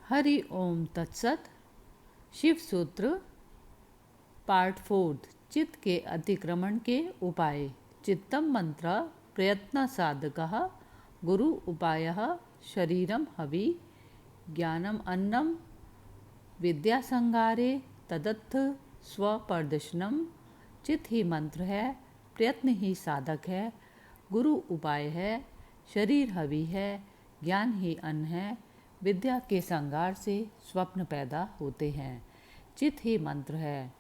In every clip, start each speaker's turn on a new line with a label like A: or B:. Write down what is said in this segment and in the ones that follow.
A: हरि ओम तत्सत। शिव सूत्र पार्ट 4 चित्त के अतिक्रमण के उपाय। चित्तम मंत्र प्रयत्न साधकः गुरु उपायः शरीरम हवि ज्ञानम अन्नम विद्यासंगारे तदत्थ स्वप्रदर्शनम। चित्त ही मंत्र है, प्रयत्न ही साधक है, गुरु उपाय है, शरीर हवि है, ज्ञान ही अन्न है, विद्या के संगार से स्वप्न पैदा होते हैं। चित्त ही मंत्र है।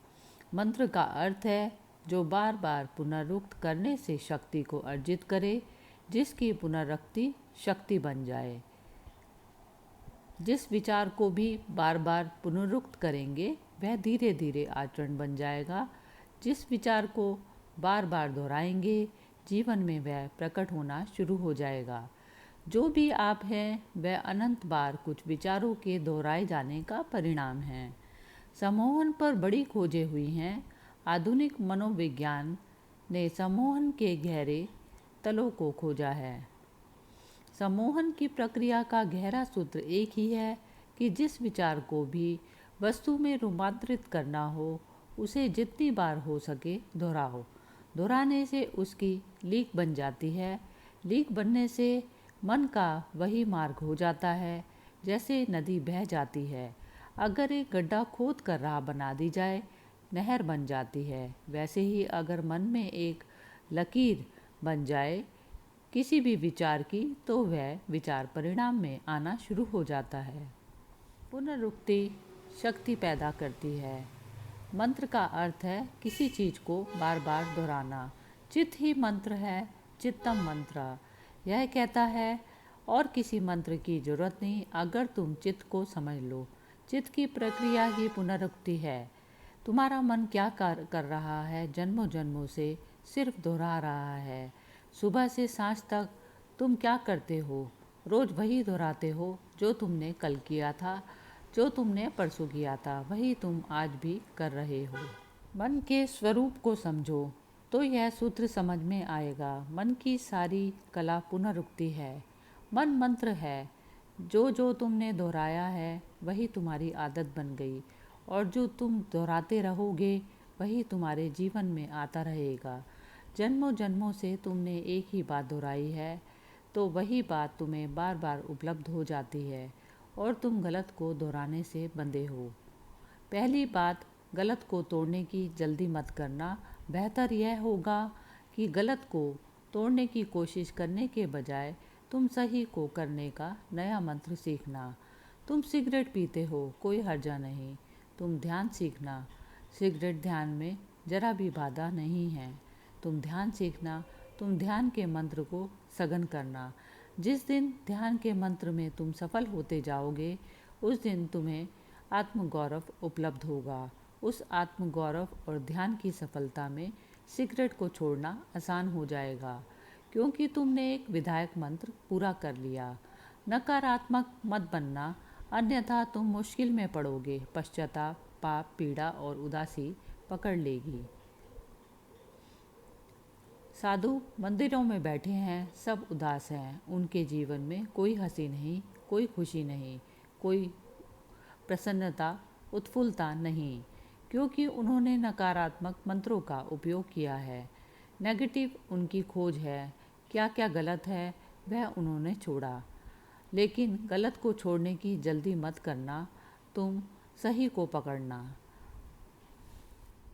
A: मंत्र का अर्थ है जो बार बार पुनरुक्त करने से शक्ति को अर्जित करे, जिसकी पुनरुक्ति शक्ति बन जाए। जिस विचार को भी बार बार पुनरुक्त करेंगे वह धीरे धीरे आचरण बन जाएगा। जिस विचार को बार बार दोहराएंगे जीवन में वह प्रकट होना शुरू हो जाएगा। जो भी आप हैं वह अनंत बार कुछ विचारों के दोहराए जाने का परिणाम है। सम्मोहन पर बड़ी खोजें हुई हैं। आधुनिक मनोविज्ञान ने सम्मोहन के गहरे तलों को खोजा है। सम्मोहन की प्रक्रिया का गहरा सूत्र एक ही है कि जिस विचार को भी वस्तु में रूपांतरित करना हो उसे जितनी बार हो सके दोहराओ। दोहराने से उसकी लीक बन जाती है। लीक बनने से मन का वही मार्ग हो जाता है जैसे नदी बह जाती है। अगर एक गड्ढा खोद कर राह बना दी जाए नहर बन जाती है। वैसे ही अगर मन में एक लकीर बन जाए किसी भी विचार की तो वह विचार परिणाम में आना शुरू हो जाता है। पुनरुक्ति शक्ति पैदा करती है। मंत्र का अर्थ है किसी चीज़ को बार बार दोहराना। चित्त ही मंत्र है, चित्तम मंत्र। यह कहता है और किसी मंत्र की जरूरत नहीं अगर तुम चित्त को समझ लो। चित्त की प्रक्रिया ही पुनरुक्ति है। तुम्हारा मन क्या कर रहा है जन्मों जन्मों से सिर्फ दोहरा रहा है। सुबह से सांझ तक तुम क्या करते हो? रोज़ वही दोहराते हो जो तुमने कल किया था, जो तुमने परसों किया था, वही तुम आज भी कर रहे हो। मन के स्वरूप को समझो तो यह सूत्र समझ में आएगा। मन की सारी कला पुनरुक्ति है। मन मंत्र है। जो तुमने दोहराया है वही तुम्हारी आदत बन गई और जो तुम दोहराते रहोगे वही तुम्हारे जीवन में आता रहेगा। जन्मों जन्मों से तुमने एक ही बात दोहराई है तो वही बात तुम्हें बार बार उपलब्ध हो जाती है और तुम गलत को दोहराने से बंधे हो। पहली बात, गलत को तोड़ने की जल्दी मत करना। बेहतर यह होगा कि गलत को तोड़ने की कोशिश करने के बजाय तुम सही को करने का नया मंत्र सीखना। तुम सिगरेट पीते हो, कोई हर्जा नहीं। तुम ध्यान सीखना। सिगरेट ध्यान में जरा भी बाधा नहीं है। तुम ध्यान सीखना। तुम ध्यान के मंत्र को सघन करना। जिस दिन ध्यान के मंत्र में तुम सफल होते जाओगे उस दिन तुम्हें आत्मगौरव उपलब्ध होगा। उस आत्मगौरव और ध्यान की सफलता में सिगरेट को छोड़ना आसान हो जाएगा क्योंकि तुमने एक विधायक मंत्र पूरा कर लिया। नकारात्मक मत बनना, अन्यथा तुम मुश्किल में पड़ोगे। पश्चाताप, पाप, पीड़ा और उदासी पकड़ लेगी। साधु मंदिरों में बैठे हैं, सब उदास हैं। उनके जीवन में कोई हंसी नहीं, कोई खुशी नहीं, कोई प्रसन्नता, उत्फुल्लता नहीं, क्योंकि उन्होंने नकारात्मक मंत्रों का उपयोग किया है। नेगेटिव उनकी खोज है। क्या क्या गलत है वह उन्होंने छोड़ा। लेकिन गलत को छोड़ने की जल्दी मत करना, तुम सही को पकड़ना।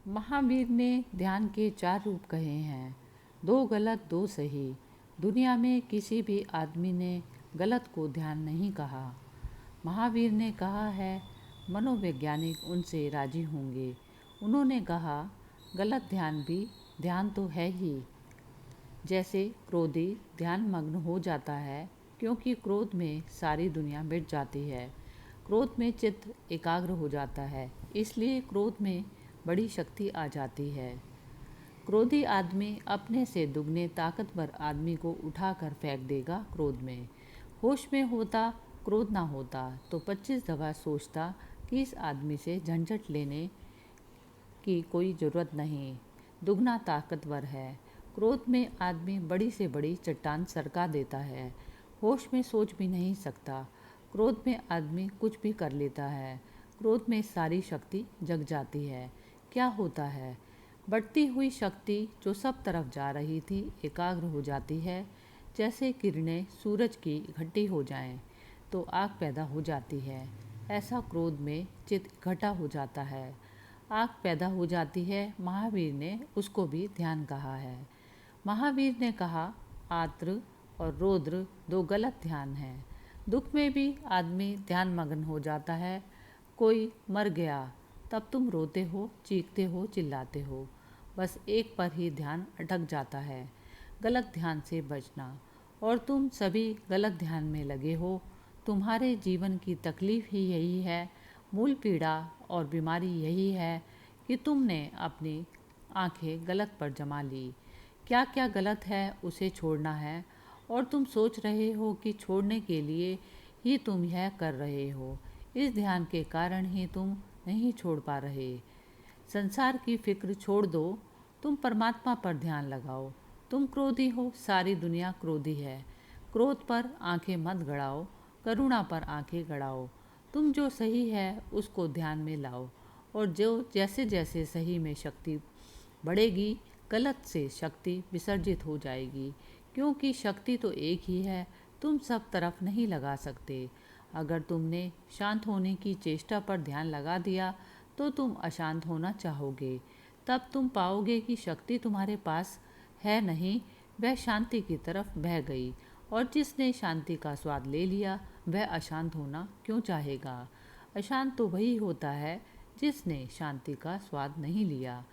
A: महावीर ने ध्यान के 4 रूप कहे हैं, 2 गलत 2 सही। दुनिया में किसी भी आदमी ने गलत को ध्यान नहीं कहा। महावीर ने कहा है मनोवैज्ञानिक उनसे राजी होंगे। उन्होंने कहा गलत ध्यान भी ध्यान तो है ही। जैसे क्रोधी ध्यान मग्न हो जाता है क्योंकि क्रोध में सारी दुनिया मिट जाती है। क्रोध में चित्त एकाग्र हो जाता है, इसलिए क्रोध में बड़ी शक्ति आ जाती है। क्रोधी आदमी अपने से दुगने ताकतवर आदमी को उठाकर फेंक देगा क्रोध में। होश में होता क्रोध ना होता तो 25 दफ़ा सोचता कि इस आदमी से झंझट लेने की कोई ज़रूरत नहीं, दुगना ताकतवर है। क्रोध में आदमी बड़ी से बड़ी चट्टान सरका देता है। होश में सोच भी नहीं सकता। क्रोध में आदमी कुछ भी कर लेता है। क्रोध में सारी शक्ति जग जाती है। क्या होता है? बढ़ती हुई शक्ति जो सब तरफ जा रही थी एकाग्र हो जाती है। जैसे किरणें सूरज की इकट्ठी हो जाएं तो आग पैदा हो जाती है, ऐसा क्रोध में चित्त इकट्ठा हो जाता है, आग पैदा हो जाती है। महावीर ने उसको भी ध्यान कहा है। महावीर ने कहा, आत्र और रौद्र दो गलत ध्यान हैं। दुख में भी आदमी ध्यान मग्न हो जाता है। कोई मर गया तब तुम रोते हो, चीखते हो, चिल्लाते हो। बस एक पर ही ध्यान अटक जाता है, गलत ध्यान से बचना। और तुम सभी गलत ध्यान में लगे हो। तुम्हारे जीवन की तकलीफ ही यही है, मूल पीड़ा और बीमारी यही है कि तुमने अपनी आंखें गलत पर जमा ली। क्या क्या गलत है उसे छोड़ना है, और तुम सोच रहे हो कि छोड़ने के लिए ही तुम यह कर रहे हो। इस ध्यान के कारण ही तुम नहीं छोड़ पा रहे। संसार की फिक्र छोड़ दो, तुम परमात्मा पर ध्यान लगाओ। तुम क्रोधी हो, सारी दुनिया क्रोधी है। क्रोध पर आंखें मत गड़ाओ, करुणा पर आंखें गड़ाओ। तुम जो सही है उसको ध्यान में लाओ, और जो जैसे जैसे सही में शक्ति बढ़ेगी, गलत से शक्ति विसर्जित हो जाएगी। क्योंकि शक्ति तो एक ही है, तुम सब तरफ नहीं लगा सकते। अगर तुमने शांत होने की चेष्टा पर ध्यान लगा दिया तो तुम अशांत होना चाहोगे। तब तुम पाओगे कि शक्ति तुम्हारे पास है नहीं, वह शांति की तरफ बह गई। और जिसने शांति का स्वाद ले लिया वह अशांत होना क्यों चाहेगा? अशांत तो वही होता है जिसने शांति का स्वाद नहीं लिया।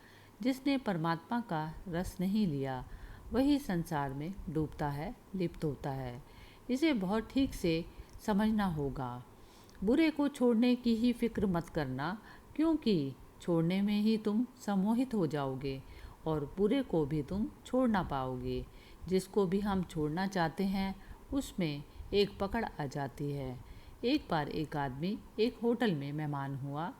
A: जिसने परमात्मा का रस नहीं लिया वही संसार में डूबता है, लिप्त होता है। इसे बहुत ठीक से समझना होगा। बुरे को छोड़ने की ही फिक्र मत करना, क्योंकि छोड़ने में ही तुम सम्मोहित हो जाओगे और बुरे को भी तुम छोड़ ना पाओगे। जिसको भी हम छोड़ना चाहते हैं उसमें एक पकड़ आ जाती है। एक बार एक आदमी एक होटल में मेहमान हुआ।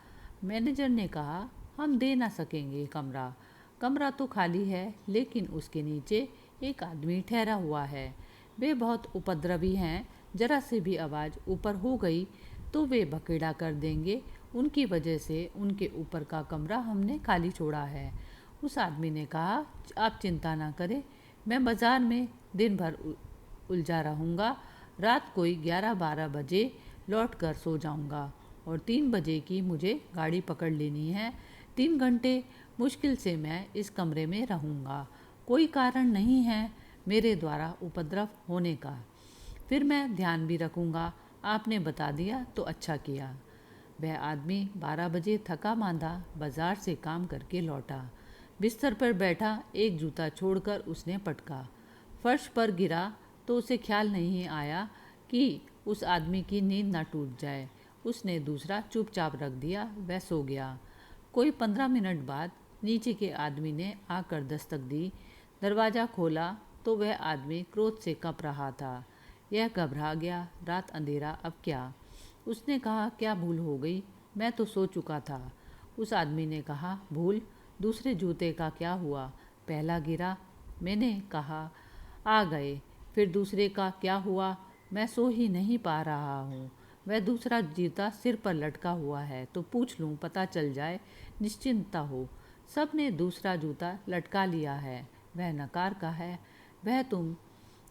A: मैनेजर ने कहा, हम दे ना सकेंगे कमरा। कमरा तो खाली है, लेकिन उसके नीचे एक आदमी ठहरा हुआ है। वे बहुत उपद्रवी हैं, जरा से भी आवाज़ ऊपर हो गई तो वे बखेड़ा कर देंगे। उनकी वजह से उनके ऊपर का कमरा हमने खाली छोड़ा है। उस आदमी ने कहा, आप चिंता ना करें, मैं बाज़ार में दिन भर उलझा रहूँगा। रात कोई 11-12 बजे लौट कर सो जाऊँगा और 3 बजे की मुझे गाड़ी पकड़ लेनी है। 3 घंटे मुश्किल से मैं इस कमरे में रहूँगा। कोई कारण नहीं है मेरे द्वारा उपद्रव होने का। फिर मैं ध्यान भी रखूँगा। आपने बता दिया तो अच्छा किया। वह आदमी 12 बजे थका मांदा बाजार से काम करके लौटा। बिस्तर पर बैठा एक जूता छोड़कर उसने पटका। फर्श पर गिरा तो उसे ख्याल नहीं आया कि उस आदमी की नींद ना टूट जाए। उसने दूसरा चुपचाप रख दिया। वह सो गया। कोई 15 मिनट बाद नीचे के आदमी ने आकर दस्तक दी। दरवाज़ा खोला तो वह आदमी क्रोध से कँप रहा था। यह घबरा गया। रात अंधेरा, अब क्या? उसने कहा, क्या भूल हो गई? मैं तो सो चुका था। उस आदमी ने कहा, भूल? दूसरे जूते का क्या हुआ? पहला गिरा। मैंने कहा, आ गए। फिर दूसरे का क्या हुआ? मैं सो ही नहीं पा रहा हूँ। वह दूसरा जूता सिर पर लटका हुआ है तो पूछ लूँ, पता चल जाए, निश्चिंतता हो। सब ने दूसरा जूता लटका लिया है। वह नकार का है। वह तुम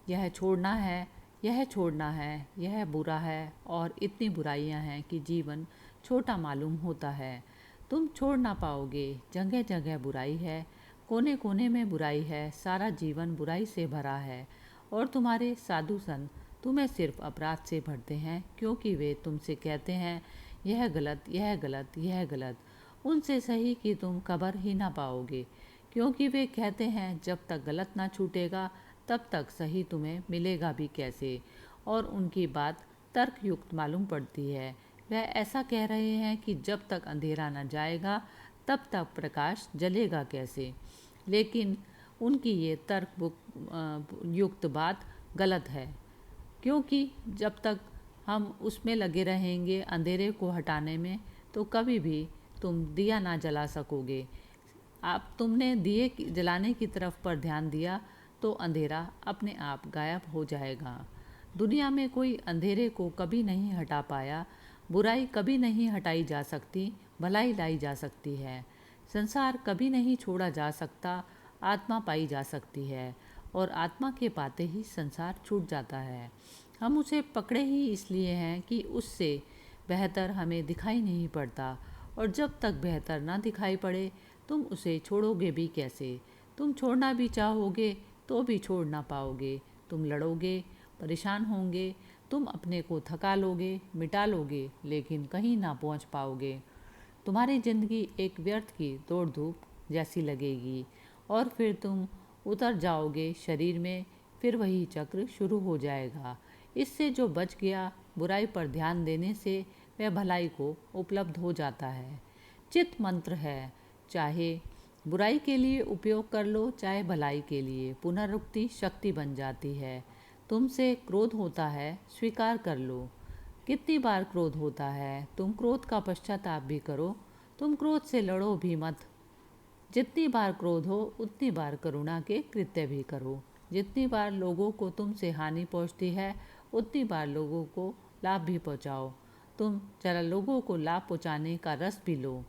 A: यह छोड़ना है, यह छोड़ना है, यह बुरा है, और इतनी बुराइयां हैं कि जीवन छोटा मालूम होता है। तुम छोड़ ना पाओगे। जगह जगह बुराई है, कोने कोने में बुराई है, सारा जीवन बुराई से भरा है। और तुम्हारे साधु संत तुम्हें सिर्फ अपराध से भरते हैं, क्योंकि वे तुमसे कहते हैं यह गलत, यह गलत, यह गलत। उनसे सही कि तुम खबर ही ना पाओगे, क्योंकि वे कहते हैं जब तक गलत ना छूटेगा तब तक सही तुम्हें मिलेगा भी कैसे। और उनकी बात तर्कयुक्त मालूम पड़ती है। वह ऐसा कह रहे हैं कि जब तक अंधेरा न जाएगा तब तक प्रकाश जलेगा कैसे। लेकिन उनकी ये युक्त बात गलत है, क्योंकि जब तक हम उसमें लगे रहेंगे अंधेरे को हटाने में तो कभी भी तुम दिया ना जला सकोगे। आप तुमने दिए जलाने की तरफ पर ध्यान दिया तो अंधेरा अपने आप गायब हो जाएगा। दुनिया में कोई अंधेरे को कभी नहीं हटा पाया। बुराई कभी नहीं हटाई जा सकती, भलाई लाई जा सकती है। संसार कभी नहीं छोड़ा जा सकता, आत्मा पाई जा सकती है, और आत्मा के पाते ही संसार छूट जाता है। हम उसे पकड़े ही इसलिए हैं कि उससे बेहतर हमें दिखाई नहीं पड़ता, और जब तक बेहतर ना दिखाई पड़े तुम उसे छोड़ोगे भी कैसे। तुम छोड़ना भी चाहोगे तो भी छोड़ ना पाओगे। तुम लड़ोगे, परेशान होंगे, तुम अपने को थका लोगे, मिटा लोगे, लेकिन कहीं ना पहुंच पाओगे। तुम्हारी ज़िंदगी एक व्यर्थ की दौड़ धूप जैसी लगेगी, और फिर तुम उतर जाओगे शरीर में। फिर वही चक्र शुरू हो जाएगा। इससे जो बच गया, बुराई पर ध्यान देने से वह भलाई को उपलब्ध हो जाता है। चित मंत्र है, चाहे बुराई के लिए उपयोग कर लो, चाहे भलाई के लिए, पुनरुक्ति शक्ति बन जाती है। तुमसे क्रोध होता है, स्वीकार कर लो। कितनी बार क्रोध होता है, तुम क्रोध का पश्चाताप भी करो। तुम क्रोध से लड़ो भी मत। जितनी बार क्रोध हो उतनी बार करुणा के कृत्य भी करो। जितनी बार लोगों को तुमसे हानि पहुंचती है, उतनी बार लोगों को लाभ भी पहुंचाओ। तुम जरा लोगों को लाभ पहुंचाने का रस भी लो।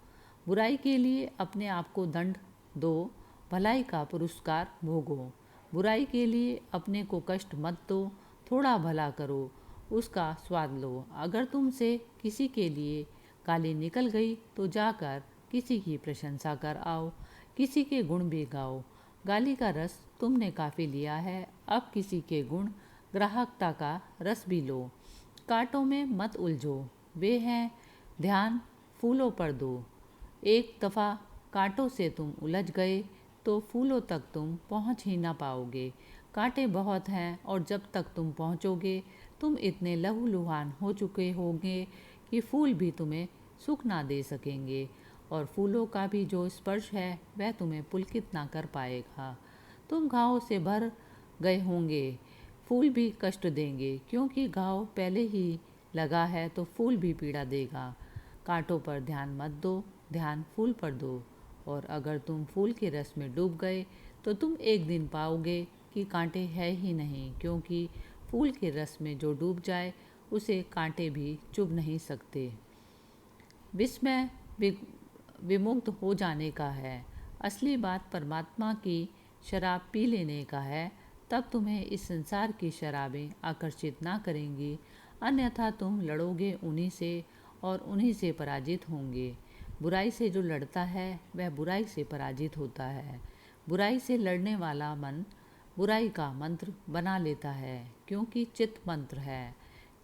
A: बुराई के लिए अपने आप को दंड दो, भलाई का पुरस्कार भोगो। बुराई के लिए अपने को कष्ट मत दो, थोड़ा भला करो, उसका स्वाद लो। अगर तुमसे किसी के लिए गाली निकल गई तो जाकर किसी की प्रशंसा कर आओ, किसी के गुण भी गाओ। गाली का रस तुमने काफ़ी लिया है, अब किसी के गुण ग्राहकता का रस भी लो। कांटों में मत उलझो, वे हैं ध्यान फूलों पर दो। एक दफ़ा कांटों से तुम उलझ गए तो फूलों तक तुम पहुंच ही ना पाओगे। कांटे बहुत हैं, और जब तक तुम पहुंचोगे तुम इतने लहूलुहान हो चुके होंगे कि फूल भी तुम्हें सुख ना दे सकेंगे, और फूलों का भी जो स्पर्श है वह तुम्हें पुलकित ना कर पाएगा। तुम घाव से भर गए होंगे, फूल भी कष्ट देंगे, क्योंकि घाव पहले ही लगा है तो फूल भी पीड़ा देगा। कांटों पर ध्यान मत दो, ध्यान फूल पर दो। और अगर तुम फूल के रस में डूब गए तो तुम एक दिन पाओगे कि कांटे है ही नहीं, क्योंकि फूल के रस में जो डूब जाए उसे कांटे भी चुभ नहीं सकते। विस्मय विमुग्ध हो जाने का है। असली बात परमात्मा की शराब पी लेने का है। तब तुम्हें इस संसार की शराबें आकर्षित ना करेंगी, अन्यथा तुम लड़ोगे उन्हीं से और उन्हीं से पराजित होंगे। बुराई से जो लड़ता है वह बुराई से पराजित होता है। बुराई से लड़ने वाला मन बुराई का मंत्र बना लेता है, क्योंकि चित्त मंत्र है।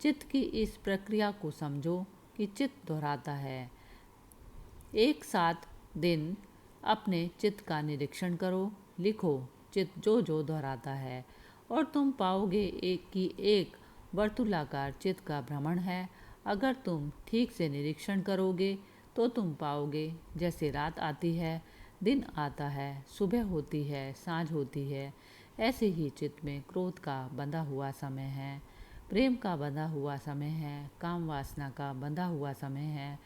A: चित्त की इस प्रक्रिया को समझो कि चित्त दोहराता है। एक साथ दिन अपने चित्त का निरीक्षण करो, लिखो चित्त जो जो दोहराता है, और तुम पाओगे एक वर्तुलाकार चित्त का भ्रमण है। अगर तुम ठीक से निरीक्षण करोगे तो तुम पाओगे जैसे रात आती है, दिन आता है, सुबह होती है, साँझ होती है, ऐसे ही चित्त में क्रोध का बंधा हुआ समय है, प्रेम का बंधा हुआ समय है, काम वासना का बंधा हुआ समय है,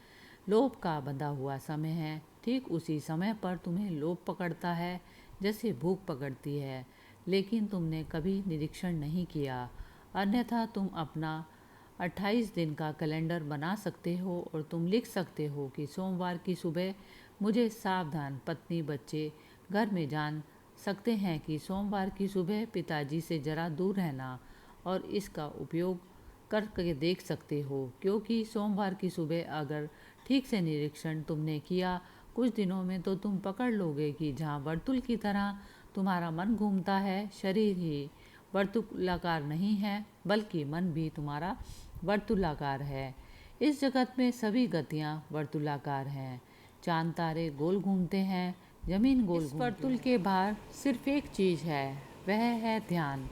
A: लोभ का बंधा हुआ समय है। ठीक उसी समय पर तुम्हें लोभ पकड़ता है जैसे भूख पकड़ती है, लेकिन तुमने कभी निरीक्षण नहीं किया। अन्यथा तुम अपना 28 दिन का कैलेंडर बना सकते हो, और तुम लिख सकते हो कि सोमवार की सुबह मुझे सावधान, पत्नी बच्चे घर में जान सकते हैं कि सोमवार की सुबह पिताजी से ज़रा दूर रहना, और इसका उपयोग करके देख सकते हो, क्योंकि सोमवार की सुबह अगर ठीक से निरीक्षण तुमने किया कुछ दिनों में, तो तुम पकड़ लोगे कि जहाँ वर्तुल की तरह तुम्हारा मन घूमता है, शरीर ही वर्तुलाकार नहीं है, बल्कि मन भी तुम्हारा वर्तुलाकार है। इस जगत में सभी गतियाँ वर्तुलाकार हैं। चांद तारे गोल घूमते हैं, जमीन गोल घूमती है। इस वर्तुल के बाहर सिर्फ एक चीज़ है, वह है ध्यान,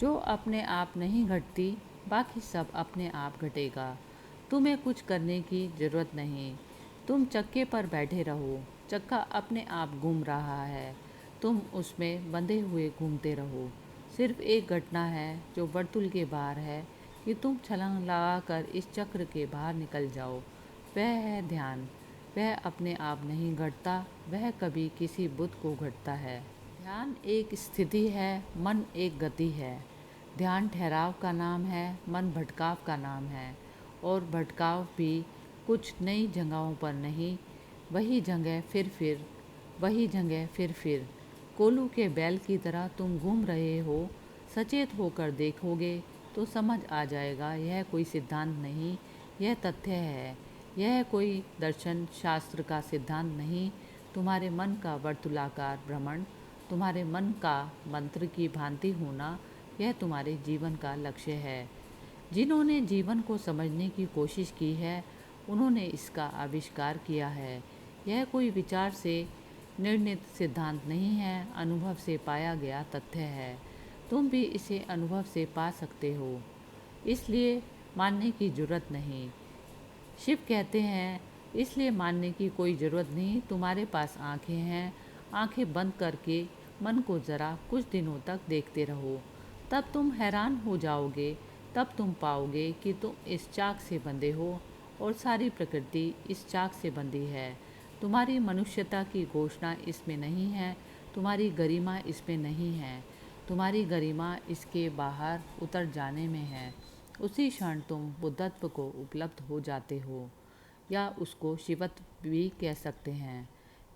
A: जो अपने आप नहीं घटती, बाकी सब अपने आप घटेगा। तुम्हें कुछ करने की ज़रूरत नहीं। तुम चक्के पर बैठे रहो, चक्का अपने आप घूम रहा है, तुम उसमें बंधे हुए घूमते रहो। सिर्फ एक घटना है जो वर्तुल के बाहर है, कि तुम छलांग लगाकर इस चक्र के बाहर निकल जाओ। वह है ध्यान। वह अपने आप नहीं घटता, वह कभी किसी बुद्ध को घटता है। ध्यान एक स्थिति है, मन एक गति है। ध्यान ठहराव का नाम है, मन भटकाव का नाम है। और भटकाव भी कुछ नई जगहों पर नहीं, वही जगह फिर वही जगह फिर कोलू के बैल की तरह तुम घूम रहे हो। सचेत होकर देखोगे तो समझ आ जाएगा, यह कोई सिद्धांत नहीं, यह तथ्य है। यह कोई दर्शन शास्त्र का सिद्धांत नहीं, तुम्हारे मन का वर्तुलाकार भ्रमण, तुम्हारे मन का मंत्र की भांति होना, यह तुम्हारे जीवन का लक्ष्य है। जिन्होंने जीवन को समझने की कोशिश की है, उन्होंने इसका आविष्कार किया है। यह कोई विचार से निर्णित सिद्धांत नहीं है, अनुभव से पाया गया तथ्य है। तुम भी इसे अनुभव से पा सकते हो, इसलिए मानने की जरूरत नहीं। शिव कहते हैं, इसलिए मानने की कोई ज़रूरत नहीं, तुम्हारे पास आंखें हैं, आंखें बंद करके मन को ज़रा कुछ दिनों तक देखते रहो। तब तुम हैरान हो जाओगे, तब तुम पाओगे कि तुम इस चाक से बंधे हो और सारी प्रकृति इस चाक से बंधी है। तुम्हारी मनुष्यता की घोषणा इसमें नहीं है, तुम्हारी गरिमा इसमें नहीं है। तुम्हारी गरिमा इसके बाहर उतर जाने में है। उसी क्षण तुम बुद्धत्व को उपलब्ध हो जाते हो, या उसको शिवत्व भी कह सकते हैं।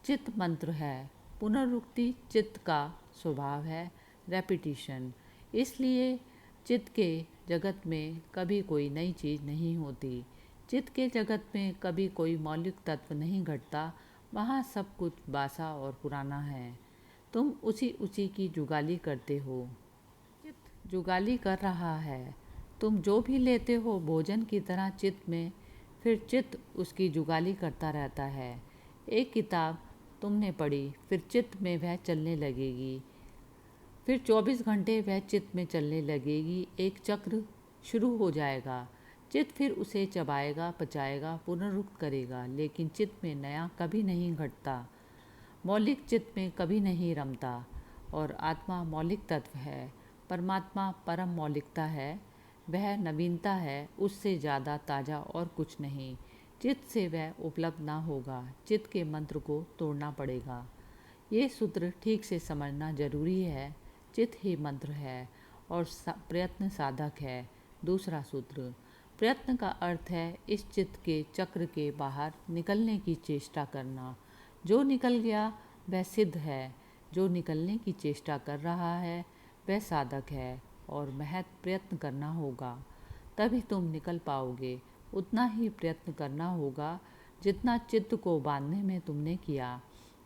A: चित्त मंत्र है, पुनरुक्ति चित्त का स्वभाव है, रेपिटिशन। इसलिए चित्त के जगत में कभी कोई नई चीज़ नहीं होती। चित्त के जगत में कभी कोई मौलिक तत्व नहीं घटता, वहाँ सब कुछ बासा और पुराना है। तुम उसी उसी की जुगाली करते हो। चित्त जुगाली कर रहा है। तुम जो भी लेते हो भोजन की तरह चित्त में, फिर चित्त उसकी जुगाली करता रहता है। एक किताब तुमने पढ़ी, फिर चित्त में वह चलने लगेगी, फिर 24 घंटे वह चित्त में चलने लगेगी। एक चक्र शुरू हो जाएगा। चित्त फिर उसे चबाएगा, पचाएगा, पुनरुक्त करेगा, लेकिन चित्त में नया कभी नहीं घटता। मौलिक चित्त में कभी नहीं रमता। और आत्मा मौलिक तत्व है, परमात्मा परम मौलिकता है, वह नवीनता है, उससे ज़्यादा ताज़ा और कुछ नहीं। चित्त से वह उपलब्ध ना होगा, चित्त के मंत्र को तोड़ना पड़ेगा। ये सूत्र ठीक से समझना जरूरी है। चित्त ही मंत्र है और प्रयत्न साधक है। दूसरा सूत्र, प्रयत्न का अर्थ है इस चित्त के चक्र के बाहर निकलने की चेष्टा करना। जो निकल गया वह सिद्ध है, जो निकलने की चेष्टा कर रहा है वह साधक है, और महत प्रयत्न करना होगा, तभी तुम निकल पाओगे। उतना ही प्रयत्न करना होगा जितना चित्त को बांधने में तुमने किया।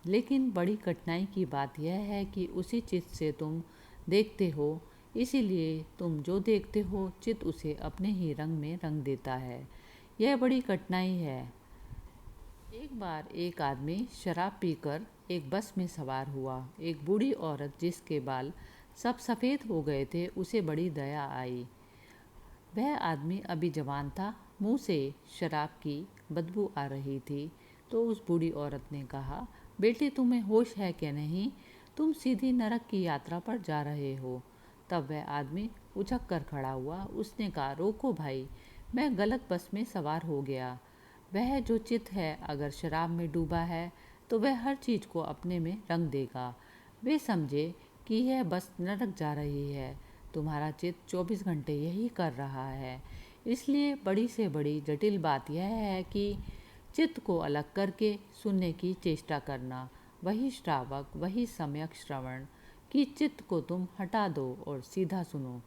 A: लेकिन बड़ी कठिनाई की बात यह है कि उसी चित्त से तुम देखते हो, इसीलिए तुम जो देखते हो चित्त उसे अपने ही रंग में रंग देता है। यह बड़ी कठिनाई है। एक बार एक आदमी शराब पीकर एक बस में सवार हुआ। एक बूढ़ी औरत जिसके बाल सब सफ़ेद हो गए थे, उसे बड़ी दया आई। वह आदमी अभी जवान था, मुंह से शराब की बदबू आ रही थी। तो उस बूढ़ी औरत ने कहा, बेटे तुम्हें होश है क्या नहीं? तुम सीधी नरक की यात्रा पर जा रहे हो। तब वह आदमी उछक कर खड़ा हुआ। उसने कहा, रोको भाई, मैं गलत बस में सवार हो गया। वह जो चित्त है अगर शराब में डूबा है तो वह हर चीज़ को अपने में रंग देगा। वे समझे कि यह बस नरक जा रही है। तुम्हारा चित्त 24 घंटे यही कर रहा है। इसलिए बड़ी से बड़ी जटिल बात यह है कि चित्त को अलग करके सुनने की चेष्टा करना। वही श्रावक, वही सम्यक श्रवण कि चित्त को तुम हटा दो और सीधा सुनो।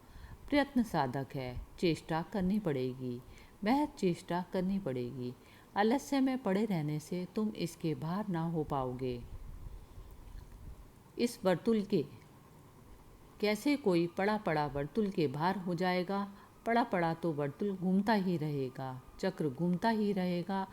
A: प्रयत्न साधक है, चेष्टा करनी पड़ेगी, महज चेष्टा करनी पड़ेगी। आलस्य में पड़े रहने से तुम इसके बाहर ना हो पाओगे। इस वर्तुल के कैसे कोई पड़ा पड़ा वर्तुल के बाहर हो जाएगा? पड़ा पड़ा तो वर्तुल घूमता ही रहेगा, चक्र घूमता ही रहेगा,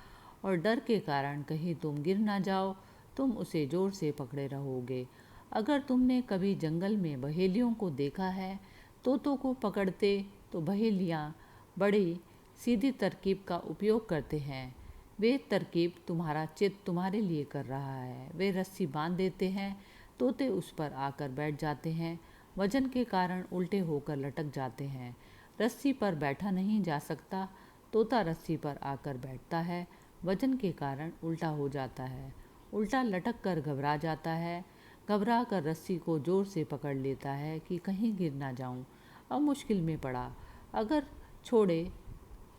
A: और डर के कारण कहीं तुम गिर ना जाओ, तुम उसे जोर से पकड़े रहोगे। अगर तुमने कभी जंगल में बहेलियों को देखा है, तोतों को पकड़ते तो बहेलियाँ बड़ी सीधी तरकीब का उपयोग करते हैं। वे तरकीब तुम्हारा चित्त तुम्हारे लिए कर रहा है। वे रस्सी बांध देते हैं, तोते उस पर आकर बैठ जाते हैं, वजन के कारण उल्टे होकर लटक जाते हैं। रस्सी पर बैठा नहीं जा सकता, तोता रस्सी पर आकर बैठता है, वजन के कारण उल्टा हो जाता है, उल्टा लटक कर घबरा जाता है, घबरा कर रस्सी को जोर से पकड़ लेता है कि कहीं गिर ना जाऊं। अब मुश्किल में पड़ा। अगर छोड़े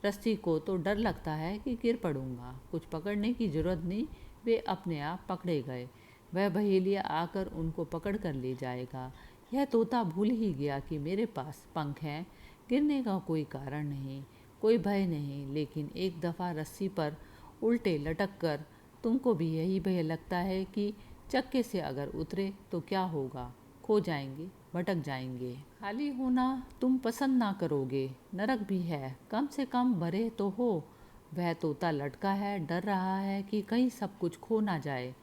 A: रस्सी को तो डर लगता है कि गिर पड़ूंगा। कुछ पकड़ने की जरूरत नहीं, वे अपने आप पकड़े गए। वह बहेलिया आकर उनको पकड़ कर ले जाएगा। यह तोता भूल ही गया कि मेरे पास पंख हैं। गिरने का कोई कारण नहीं, कोई भय नहीं, लेकिन एक दफ़ा रस्सी पर उल्टे लटक कर तुमको भी यही भय लगता है कि चक्के से अगर उतरे तो क्या होगा, खो जाएंगे, भटक जाएंगे। खाली होना तुम पसंद ना करोगे, नरक भी है, कम से कम भरे तो हो। वह तोता लटका है, डर रहा है कि कहीं सब कुछ खो ना जाए।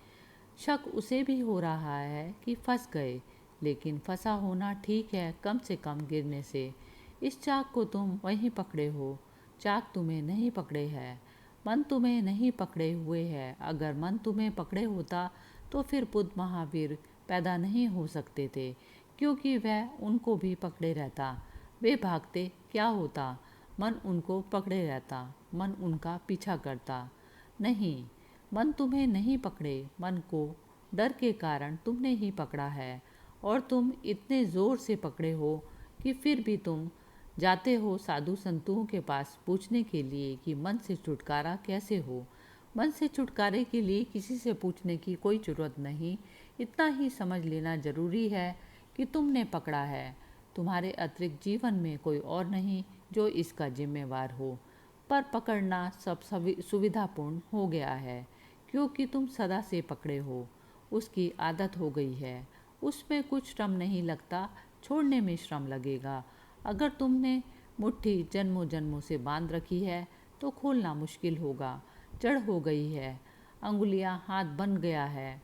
A: शक उसे भी हो रहा है कि फंस गए, लेकिन फंसा होना ठीक है, कम से कम गिरने से। इस चाक को तुम वहीं पकड़े हो, चाक तुम्हें नहीं पकड़े है। मन तुम्हें नहीं पकड़े हुए है। अगर मन तुम्हें पकड़े होता तो फिर बुद्ध महावीर पैदा नहीं हो सकते थे, क्योंकि वह उनको भी पकड़े रहता। वे भागते क्या होता, मन उनको पकड़े रहता, मन उनका पीछा करता। नहीं, मन तुम्हें नहीं पकड़े, मन को डर के कारण तुमने ही पकड़ा है। और तुम इतने ज़ोर से पकड़े हो कि फिर भी तुम जाते हो साधु संतों के पास पूछने के लिए कि मन से छुटकारा कैसे हो। मन से छुटकारे के लिए किसी से पूछने की कोई ज़रूरत नहीं। इतना ही समझ लेना ज़रूरी है कि तुमने पकड़ा है। तुम्हारे अतिरिक्त जीवन में कोई और नहीं जो इसका जिम्मेवार हो। पर पकड़ना सब सुविधापूर्ण हो गया है, क्योंकि तुम सदा से पकड़े हो। उसकी आदत हो गई है। उसमें कुछ श्रम नहीं लगता, छोड़ने में श्रम लगेगा। अगर तुमने मुट्ठी जन्मों जन्मों से बांध रखी है तो खोलना मुश्किल होगा। जड़ हो गई है, अंगुलियां हाथ बन गया है।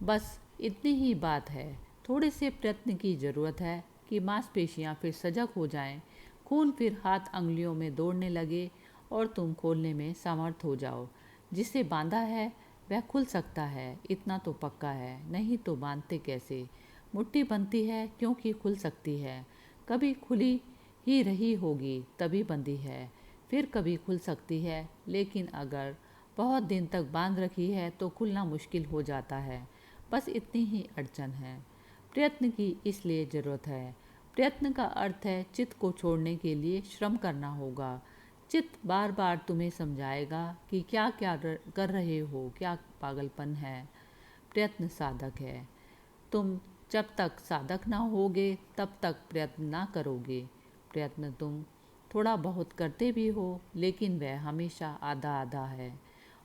A: बस इतनी ही बात है। थोड़े से प्रयत्न की ज़रूरत है कि मांसपेशियां फिर सजग हो जाएं, खून फिर हाथ अंगुलियों में दौड़ने लगे और तुम खोलने में समर्थ हो जाओ। जिसे बांधा है वह खुल सकता है, इतना तो पक्का है, नहीं तो बांधते कैसे। मुट्ठी बनती है क्योंकि खुल सकती है। कभी खुली ही रही होगी तभी बंधी है, फिर कभी खुल सकती है, लेकिन अगर बहुत दिन तक बांध रखी है तो खुलना मुश्किल हो जाता है। बस इतनी ही अड़चन है। प्रयत्न की इसलिए ज़रूरत है। प्रयत्न का अर्थ है चित्त को छोड़ने के लिए श्रम करना होगा। चित्त बार बार तुम्हें समझाएगा कि क्या क्या कर रहे हो, क्या पागलपन है। प्रयत्न साधक है। तुम जब तक साधक ना होगे तब तक प्रयत्न ना करोगे। प्रयत्न तुम थोड़ा बहुत करते भी हो, लेकिन वह हमेशा आधा आधा है,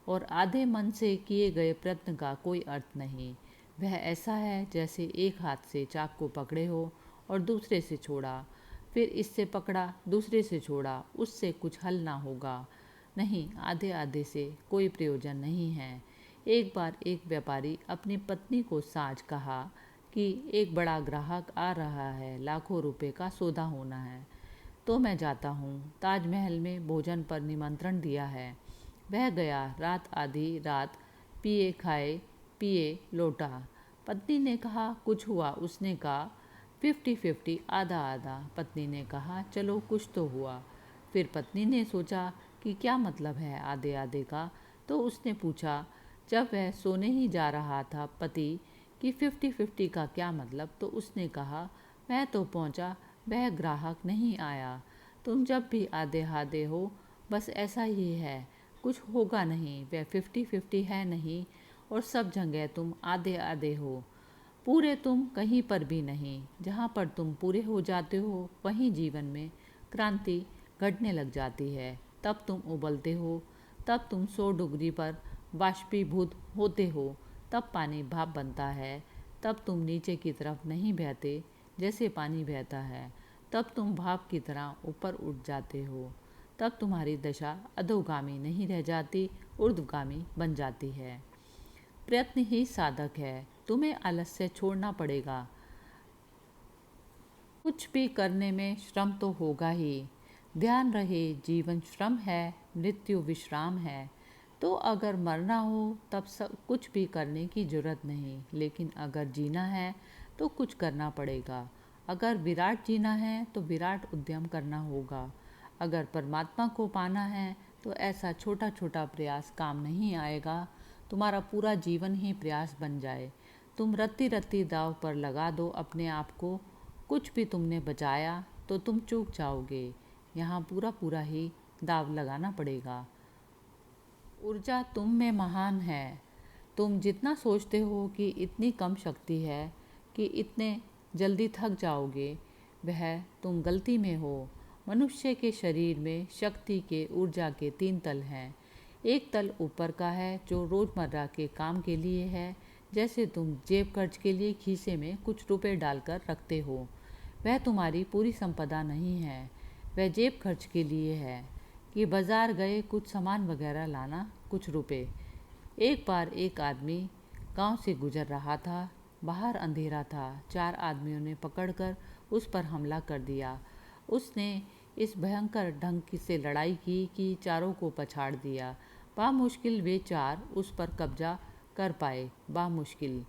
A: और आधे मन से किए गए प्रयत्न का कोई अर्थ नहीं। वह ऐसा है जैसे एक हाथ से चाक को पकड़े हो और दूसरे से छोड़ा, फिर इससे पकड़ा, दूसरे से छोड़ा, उससे कुछ हल ना होगा। नहीं, आधे आधे से कोई प्रयोजन नहीं है। एक बार एक व्यापारी अपनी पत्नी को साँझ कहा कि एक बड़ा ग्राहक आ रहा है, लाखों रुपए का सौदा होना है, तो मैं जाता हूँ। ताजमहल में भोजन पर निमंत्रण दिया है। वह गया, रात आधी रात पिए खाए पिए लौटा। पत्नी ने कहा कुछ हुआ? उसने कहा 50-50, आधा आधा। पत्नी ने कहा चलो कुछ तो हुआ। फिर पत्नी ने सोचा कि क्या मतलब है आधे आधे का, तो उसने पूछा जब वह सोने ही जा रहा था पति कि 50-50 का क्या मतलब, तो उसने कहा मैं तो पहुंचा, वह ग्राहक नहीं आया। तुम जब भी आधे आधे हो बस ऐसा ही है, कुछ होगा नहीं। वह 50-50 है नहीं, और सब जगह तुम आधे आधे हो। पूरे तुम कहीं पर भी नहीं। जहाँ पर तुम पूरे हो जाते हो वहीं जीवन में क्रांति घटने लग जाती है। तब तुम उबलते हो, तब तुम 100 डिग्री पर बाष्पीभूत होते हो, तब पानी भाप बनता है, तब तुम नीचे की तरफ नहीं बहते जैसे पानी बहता है, तब तुम भाप की तरह ऊपर उठ जाते हो, तब तुम्हारी दशा अधोगामी नहीं रह जाती, ऊर्ध्वगामी बन जाती है। प्रयत्न ही साधक है। तुम्हें आलस्य छोड़ना पड़ेगा। कुछ भी करने में श्रम तो होगा ही। ध्यान रहे, जीवन श्रम है, मृत्यु विश्राम है। तो अगर मरना हो तब सब कुछ भी करने की जरूरत नहीं, लेकिन अगर जीना है तो कुछ करना पड़ेगा। अगर विराट जीना है तो विराट उद्यम करना होगा। अगर परमात्मा को पाना है तो ऐसा छोटा छोटा प्रयास काम नहीं आएगा, तुम्हारा पूरा जीवन ही प्रयास बन जाए। तुम रत्ती रत्ती दाव पर लगा दो अपने आप को। कुछ भी तुमने बचाया तो तुम चूक जाओगे। यहाँ पूरा पूरा ही दाव लगाना पड़ेगा। ऊर्जा तुम में महान है। तुम जितना सोचते हो कि इतनी कम शक्ति है कि इतने जल्दी थक जाओगे, वह तुम गलती में हो। मनुष्य के शरीर में शक्ति के ऊर्जा के 3 तल हैं। एक तल ऊपर का है जो रोज़मर्रा के काम के लिए है, जैसे तुम जेब खर्च के लिए खीसे में कुछ रुपए डालकर रखते हो। वह तुम्हारी पूरी संपदा नहीं है, वह जेब खर्च के लिए है कि बाजार गए कुछ सामान वगैरह लाना, कुछ रुपए। एक बार एक आदमी गांव से गुजर रहा था। बाहर अंधेरा था। 4 आदमियों ने पकड़कर उस पर हमला कर दिया। उसने इस भयंकर ढंग से लड़ाई की कि चारों को पछाड़ दिया। बामुश्किल वे 4 उस पर कब्जा कर पाए, बामुश्किल।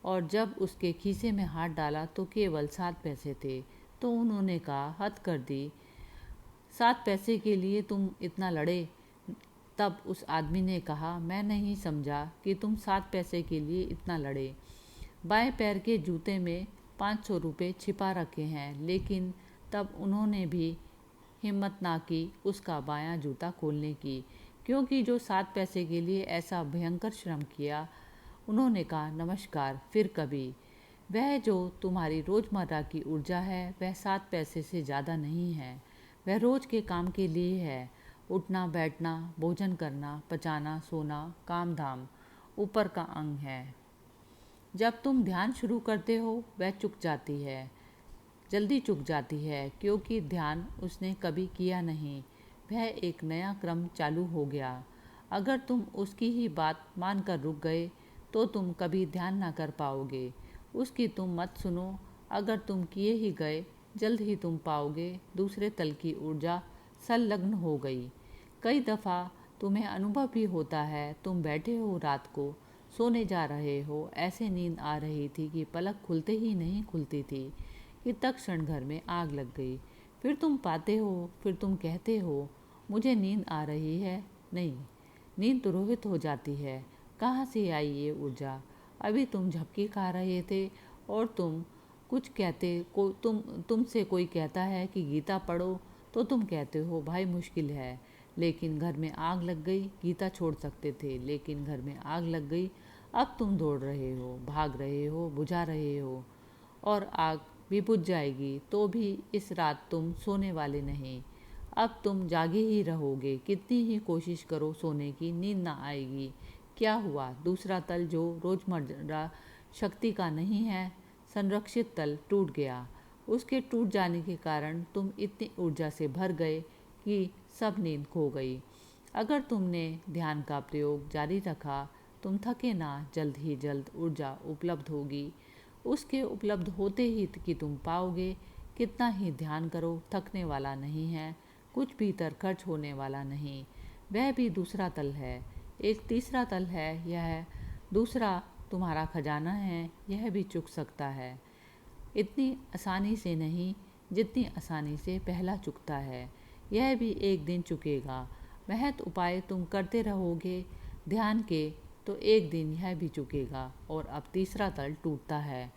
A: और जब उसके खीसे में हाथ डाला तो केवल 7 पैसे थे। तो उन्होंने कहा, हद कर दी, 7 पैसे के लिए तुम इतना लड़े। तब उस आदमी ने कहा, मैं नहीं समझा कि तुम 7 पैसे के लिए इतना लड़े। बाएं पैर के जूते में 500 रुपये छिपा रखे हैं। लेकिन तब उन्होंने भी हिम्मत ना की उसका बायां जूता खोलने की, क्योंकि जो 7 पैसे के लिए ऐसा भयंकर श्रम किया। उन्होंने कहा, नमस्कार, फिर कभी। वह जो तुम्हारी रोज़मर्रा की ऊर्जा है वह 7 पैसे से ज़्यादा नहीं है। वह रोज़ के काम के लिए है। उठना बैठना, भोजन करना, पचाना, सोना, काम धाम ऊपर का अंग है। जब तुम ध्यान शुरू करते हो वह चुक जाती है, जल्दी चुक जाती है, क्योंकि ध्यान उसने कभी किया नहीं। वह एक नया क्रम चालू हो गया। अगर तुम उसकी ही बात मानकर रुक गए तो तुम कभी ध्यान ना कर पाओगे। उसकी तुम मत सुनो। अगर तुम किए ही गए, जल्द ही तुम पाओगे दूसरे तल की ऊर्जा संलग्न हो गई। कई दफ़ा तुम्हें अनुभव भी होता है, तुम बैठे हो रात को, सोने जा रहे हो, ऐसे नींद आ रही थी कि पलक खुलते ही नहीं खुलती थी कि तत्क्षण घर में आग लग गई। फिर तुम पाते हो, फिर तुम कहते हो, मुझे नींद आ रही है। नहीं, नींद तुरोहित हो जाती है। कहाँ से आई ये ऊर्जा? अभी तुम झपकी खा रहे थे और तुम कुछ कहते को तुमसे कोई कहता है कि गीता पढ़ो तो तुम कहते हो, भाई मुश्किल है। लेकिन घर में आग लग गई। गीता छोड़ सकते थे, लेकिन घर में आग लग गई। अब तुम दौड़ रहे हो, भाग रहे हो, बुझा रहे हो, और आग भी बुझ जाएगी तो भी इस रात तुम सोने वाले नहीं। अब तुम जागे ही रहोगे। कितनी ही कोशिश करो सोने की, नींद ना आएगी। क्या हुआ? दूसरा तल जो रोजमर्रा शक्ति का नहीं है, संरक्षित तल टूट गया। उसके टूट जाने के कारण तुम इतनी ऊर्जा से भर गए कि सब नींद खो गई। अगर तुमने ध्यान का प्रयोग जारी रखा, तुम थके ना, जल्द ही जल्द ऊर्जा उपलब्ध होगी। उसके उपलब्ध होते ही कि तुम पाओगे, कितना ही ध्यान करो थकने वाला नहीं है, कुछ भीतर खर्च होने वाला नहीं। वह भी दूसरा तल है। एक तीसरा तल है, यह दूसरा तुम्हारा खजाना है, यह भी चुक सकता है। इतनी आसानी से नहीं जितनी आसानी से पहला चुकता है। यह भी एक दिन चुकेगा। महत उपाय तुम करते रहोगे ध्यान के, तो एक दिन यह भी चुकेगा। और अब तीसरा तल टूटता है।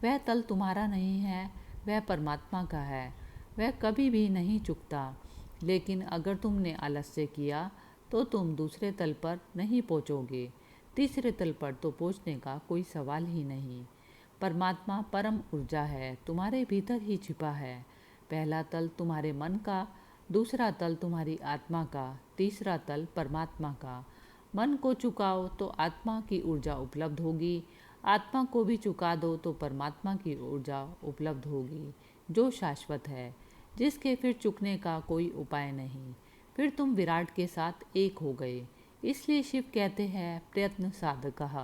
A: वह तल तुम्हारा नहीं है, वह परमात्मा का है। वह कभी भी नहीं चुकता। लेकिन अगर तुमने आलस्य किया तो तुम दूसरे तल पर नहीं पहुँचोगे। तीसरे तल पर तो पहुँचने का कोई सवाल ही नहीं। परमात्मा परम ऊर्जा है, तुम्हारे भीतर ही छिपा है। पहला तल तुम्हारे मन का, दूसरा तल तुम्हारी आत्मा का, तीसरा तल परमात्मा का। मन को चुकाओ तो आत्मा की ऊर्जा उपलब्ध होगी। आत्मा को भी चुका दो तो परमात्मा की ऊर्जा उपलब्ध होगी, जो शाश्वत है, जिसके फिर चुकने का कोई उपाय नहीं। फिर तुम विराट के साथ एक हो गए। इसलिए शिव कहते हैं, प्रयत्न साधकः।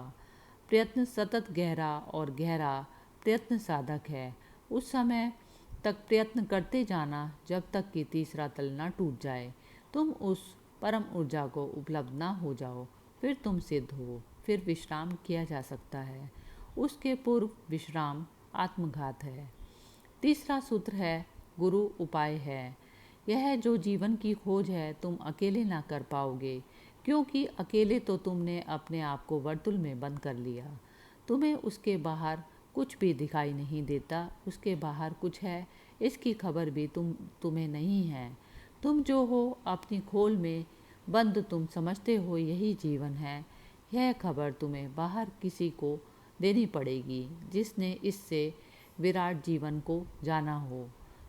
A: प्रयत्न सतत गहरा और गहरा प्रयत्न साधक है। उस समय तक प्रयत्न करते जाना जब तक कि तीसरा तल न टूट जाए, तुम उस परम ऊर्जा को उपलब्ध ना हो जाओ। फिर तुम सिद्ध हो, फिर विश्राम किया जा सकता है। उसके पूर्व विश्राम आत्मघात है। तीसरा सूत्र है, गुरु उपाय है। यह जो जीवन की खोज है तुम अकेले ना कर पाओगे, क्योंकि अकेले तो तुमने अपने आप को वर्तुल में बंद कर लिया। तुम्हें उसके बाहर कुछ भी दिखाई नहीं देता। उसके बाहर कुछ है, इसकी खबर भी तुम्हें नहीं है। तुम जो हो अपनी खोल में बंद, तुम समझते हो यही जीवन है। यह खबर तुम्हें बाहर किसी को देनी पड़ेगी जिसने इससे विराट जीवन को जाना हो।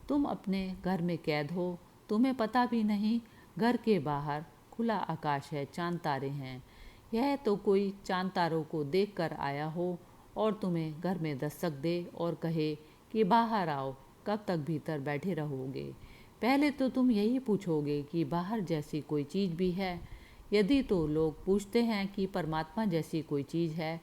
A: तुम अपने घर में कैद हो, तुम्हें पता भी नहीं घर के बाहर खुला आकाश है, चांद तारे हैं। यह तो कोई चांद तारों को देख कर आया हो और तुम्हें घर में दस्तक दे और कहे कि बाहर आओ, कब तक भीतर बैठे रहोगे। पहले तो तुम यही पूछोगे कि बाहर जैसी कोई चीज़ भी है। यदि तो लोग पूछते हैं कि परमात्मा जैसी कोई चीज़ है,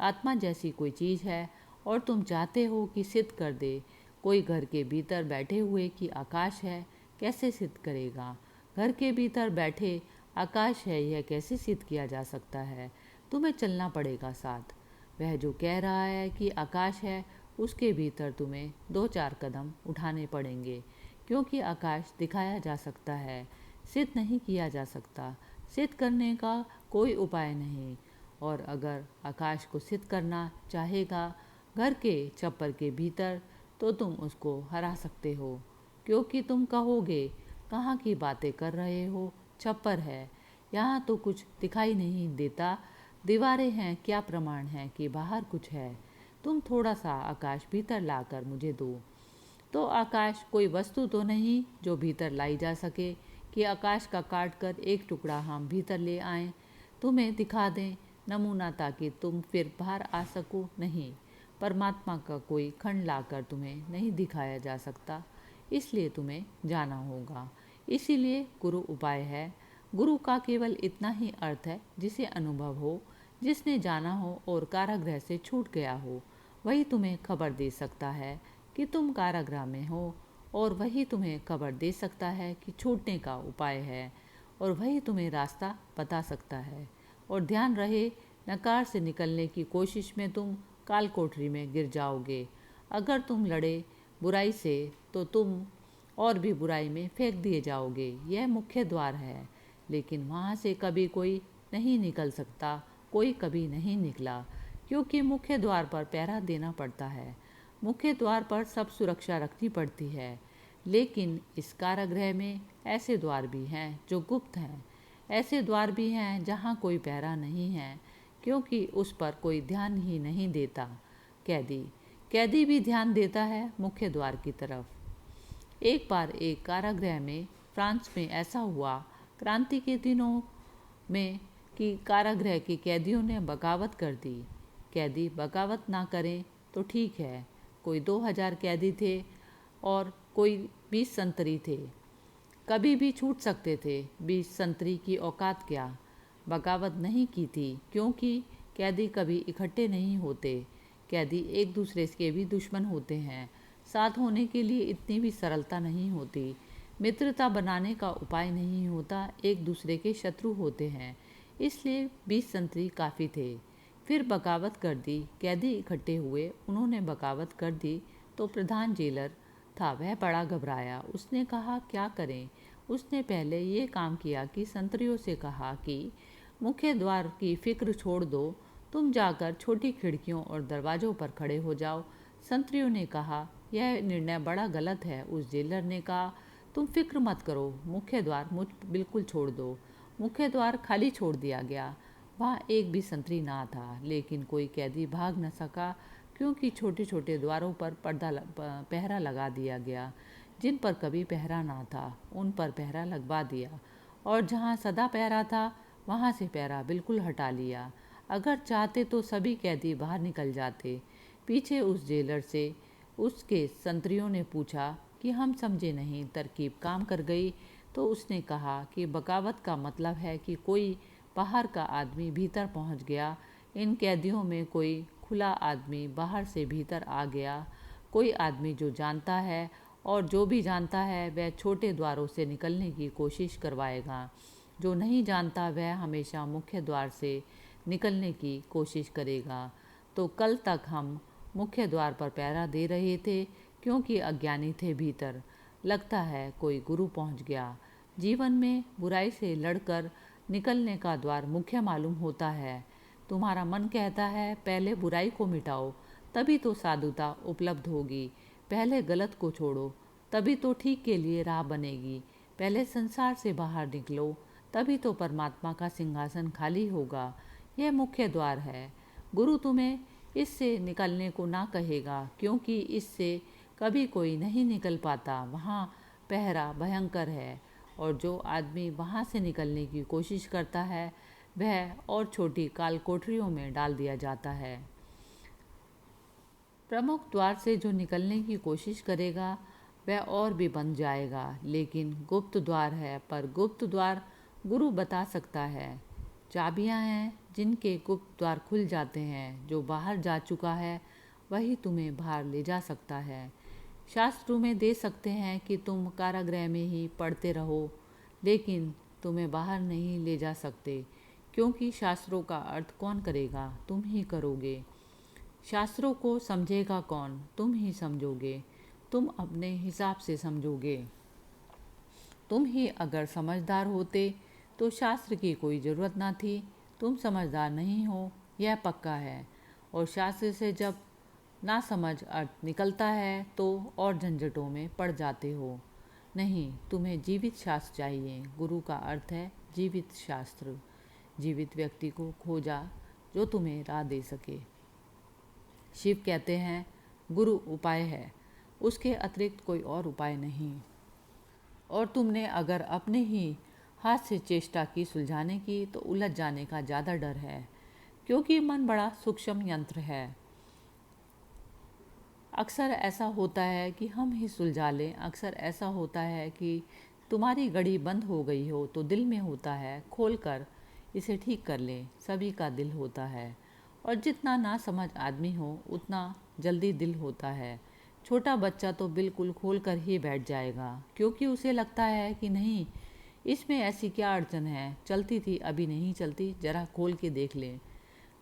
A: आत्मा जैसी कोई चीज़ है, और तुम चाहते हो कि सिद्ध कर दे कोई घर के भीतर बैठे हुए कि आकाश है, कैसे सिद्ध करेगा? घर के भीतर बैठे आकाश है, यह कैसे सिद्ध किया जा सकता है? तुम्हें चलना पड़ेगा साथ। वह जो कह रहा है कि आकाश है, उसके भीतर तुम्हें 2-4 कदम उठाने पड़ेंगे, क्योंकि आकाश दिखाया जा सकता है, सिद्ध नहीं किया जा सकता। सिद्ध करने का कोई उपाय नहीं। और अगर आकाश को सिद्ध करना चाहेगा घर के छप्पर के भीतर, तो तुम उसको हरा सकते हो, क्योंकि तुम कहोगे कहाँ की बातें कर रहे हो, छप्पर है, यहाँ तो कुछ दिखाई नहीं देता, दीवारें हैं, क्या प्रमाण है कि बाहर कुछ है? तुम थोड़ा सा आकाश भीतर लाकर मुझे दो। तो आकाश कोई वस्तु तो नहीं जो भीतर लाई जा सके कि आकाश का काट कर एक टुकड़ा हम भीतर ले आएं, तुम्हें दिखा दें नमूना, ताकि तुम फिर बाहर आ सको। नहीं, परमात्मा का कोई खंड लाकर तुम्हें नहीं दिखाया जा सकता, इसलिए तुम्हें जाना होगा। इसीलिए गुरु उपाय है। गुरु का केवल इतना ही अर्थ है जिसे अनुभव हो, जिसने जाना हो और कारागृह से छूट गया हो, वही तुम्हें खबर दे सकता है कि तुम कारागृह में हो, और वही तुम्हें खबर दे सकता है कि छूटने का उपाय है, और वही तुम्हें रास्ता बता सकता है। और ध्यान रहे, नकार से निकलने की कोशिश में तुम काल कोठरी में गिर जाओगे। अगर तुम लड़े बुराई से तो तुम और भी बुराई में फेंक दिए जाओगे। यह मुख्य द्वार है, लेकिन वहाँ से कभी कोई नहीं निकल सकता, कोई कभी नहीं निकला, क्योंकि मुख्य द्वार पर पहरा देना पड़ता है। मुख्य द्वार पर सब सुरक्षा रखनी पड़ती है, लेकिन इस कारागृह में ऐसे द्वार भी हैं जो गुप्त हैं। ऐसे द्वार भी हैं जहाँ कोई पहरा नहीं है, क्योंकि उस पर कोई ध्यान ही नहीं देता। कैदी भी ध्यान देता है मुख्य द्वार की तरफ। एक बार एक कारागृह में फ्रांस में ऐसा हुआ, क्रांति के दिनों में, कि कारागृह के कैदियों ने बगावत कर दी। कैदी बगावत ना करें तो ठीक है। कोई 2000 कैदी थे और कोई 20 संतरी थे, कभी भी छूट सकते थे। 20 संतरी की औकात क्या? बगावत नहीं की थी, क्योंकि कैदी कभी इकट्ठे नहीं होते। कैदी एक दूसरे के भी दुश्मन होते हैं। साथ होने के लिए इतनी भी सरलता नहीं होती। मित्रता बनाने का उपाय नहीं होता, एक दूसरे के शत्रु होते हैं। इसलिए 20 संतरी काफ़ी थे। फिर बगावत कर दी, कैदी इकट्ठे हुए, उन्होंने बगावत कर दी। तो प्रधान जेलर था, वह बड़ा घबराया। उसने कहा क्या करें? उसने पहले ये काम किया कि संतरियों से कहा कि मुख्य द्वार की फिक्र छोड़ दो, तुम जाकर छोटी खिड़कियों और दरवाज़ों पर खड़े हो जाओ। संतरियों ने कहा यह निर्णय बड़ा गलत है। उस जेलर ने कहा तुम फिक्र मत करो, मुख्य द्वार मुझ बिल्कुल छोड़ दो। मुख्य द्वार खाली छोड़ दिया गया। वहाँ एक भी संतरी ना था, लेकिन कोई कैदी भाग न सका, क्योंकि छोटे छोटे द्वारों पर पहरा लगा दिया गया। जिन पर कभी पहरा ना था, उन पर पहरा लगवा दिया, और जहाँ सदा पहरा था, वहाँ से पहरा बिल्कुल हटा लिया। अगर चाहते तो सभी कैदी बाहर निकल जाते। पीछे उस जेलर से उसके संतरियों ने पूछा कि हम समझे नहीं, तरकीब काम कर गई। तो उसने कहा कि बगावत का मतलब है कि कोई बाहर का आदमी भीतर पहुंच गया। इन कैदियों में कोई खुला आदमी बाहर से भीतर आ गया, कोई आदमी जो जानता है, और जो भी जानता है वह छोटे द्वारों से निकलने की कोशिश करवाएगा। जो नहीं जानता वह हमेशा मुख्य द्वार से निकलने की कोशिश करेगा। तो कल तक हम मुख्य द्वार पर पहरा दे रहे थे, क्योंकि अज्ञानी थे भीतर। लगता है कोई गुरु पहुंच गया। जीवन में बुराई से लड़कर निकलने का द्वार मुख्य मालूम होता है। तुम्हारा मन कहता है पहले बुराई को मिटाओ, तभी तो साधुता उपलब्ध होगी। पहले गलत को छोड़ो, तभी तो ठीक के लिए राह बनेगी। पहले संसार से बाहर निकलो, तभी तो परमात्मा का सिंहासन खाली होगा। यह मुख्य द्वार है। गुरु तुम्हें इससे निकलने को ना कहेगा, क्योंकि इससे कभी कोई नहीं निकल पाता। वहाँ पहरा भयंकर है, और जो आदमी वहाँ से निकलने की कोशिश करता है वह और छोटी काल कोठरियों में डाल दिया जाता है। प्रमुख द्वार से जो निकलने की कोशिश करेगा वह और भी बन जाएगा। लेकिन गुप्त द्वार है, पर गुप्त द्वार गुरु बता सकता है। चाबियां हैं जिनके गुप्त द्वार खुल जाते हैं। जो बाहर जा चुका है वही तुम्हें बाहर ले जा सकता है। शास्त्र में दे सकते हैं कि तुम कारागृह में ही पढ़ते रहो, लेकिन तुम्हें बाहर नहीं ले जा सकते, क्योंकि शास्त्रों का अर्थ कौन करेगा? तुम ही करोगे। शास्त्रों को समझेगा कौन? तुम ही समझोगे। तुम अपने हिसाब से समझोगे। तुम ही अगर समझदार होते तो शास्त्र की कोई ज़रूरत ना थी। तुम समझदार नहीं हो, यह पक्का है। और शास्त्र से जब ना समझ अर्थ निकलता है तो और झंझटों में पड़ जाते हो। नहीं, तुम्हें जीवित शास्त्र चाहिए। गुरु का अर्थ है जीवित शास्त्र। जीवित व्यक्ति को खोजा जो तुम्हें राह दे सके। शिव कहते हैं गुरु उपाय है, उसके अतिरिक्त कोई और उपाय नहीं। और तुमने अगर अपने ही हाथ से चेष्टा की सुलझाने की तो उलझ जाने का ज़्यादा डर है, क्योंकि मन बड़ा सूक्ष्म यंत्र है। अक्सर ऐसा होता है कि हम ही सुलझा लें। अक्सर ऐसा होता है कि तुम्हारी घड़ी बंद हो गई हो तो दिल में होता है खोल कर इसे ठीक कर लें। सभी का दिल होता है, और जितना ना समझ आदमी हो उतना जल्दी दिल होता है। छोटा बच्चा तो बिल्कुल खोल कर ही बैठ जाएगा, क्योंकि उसे लगता है कि नहीं, इसमें ऐसी क्या अड़चन है, चलती थी अभी नहीं चलती, जरा खोल के देख लें।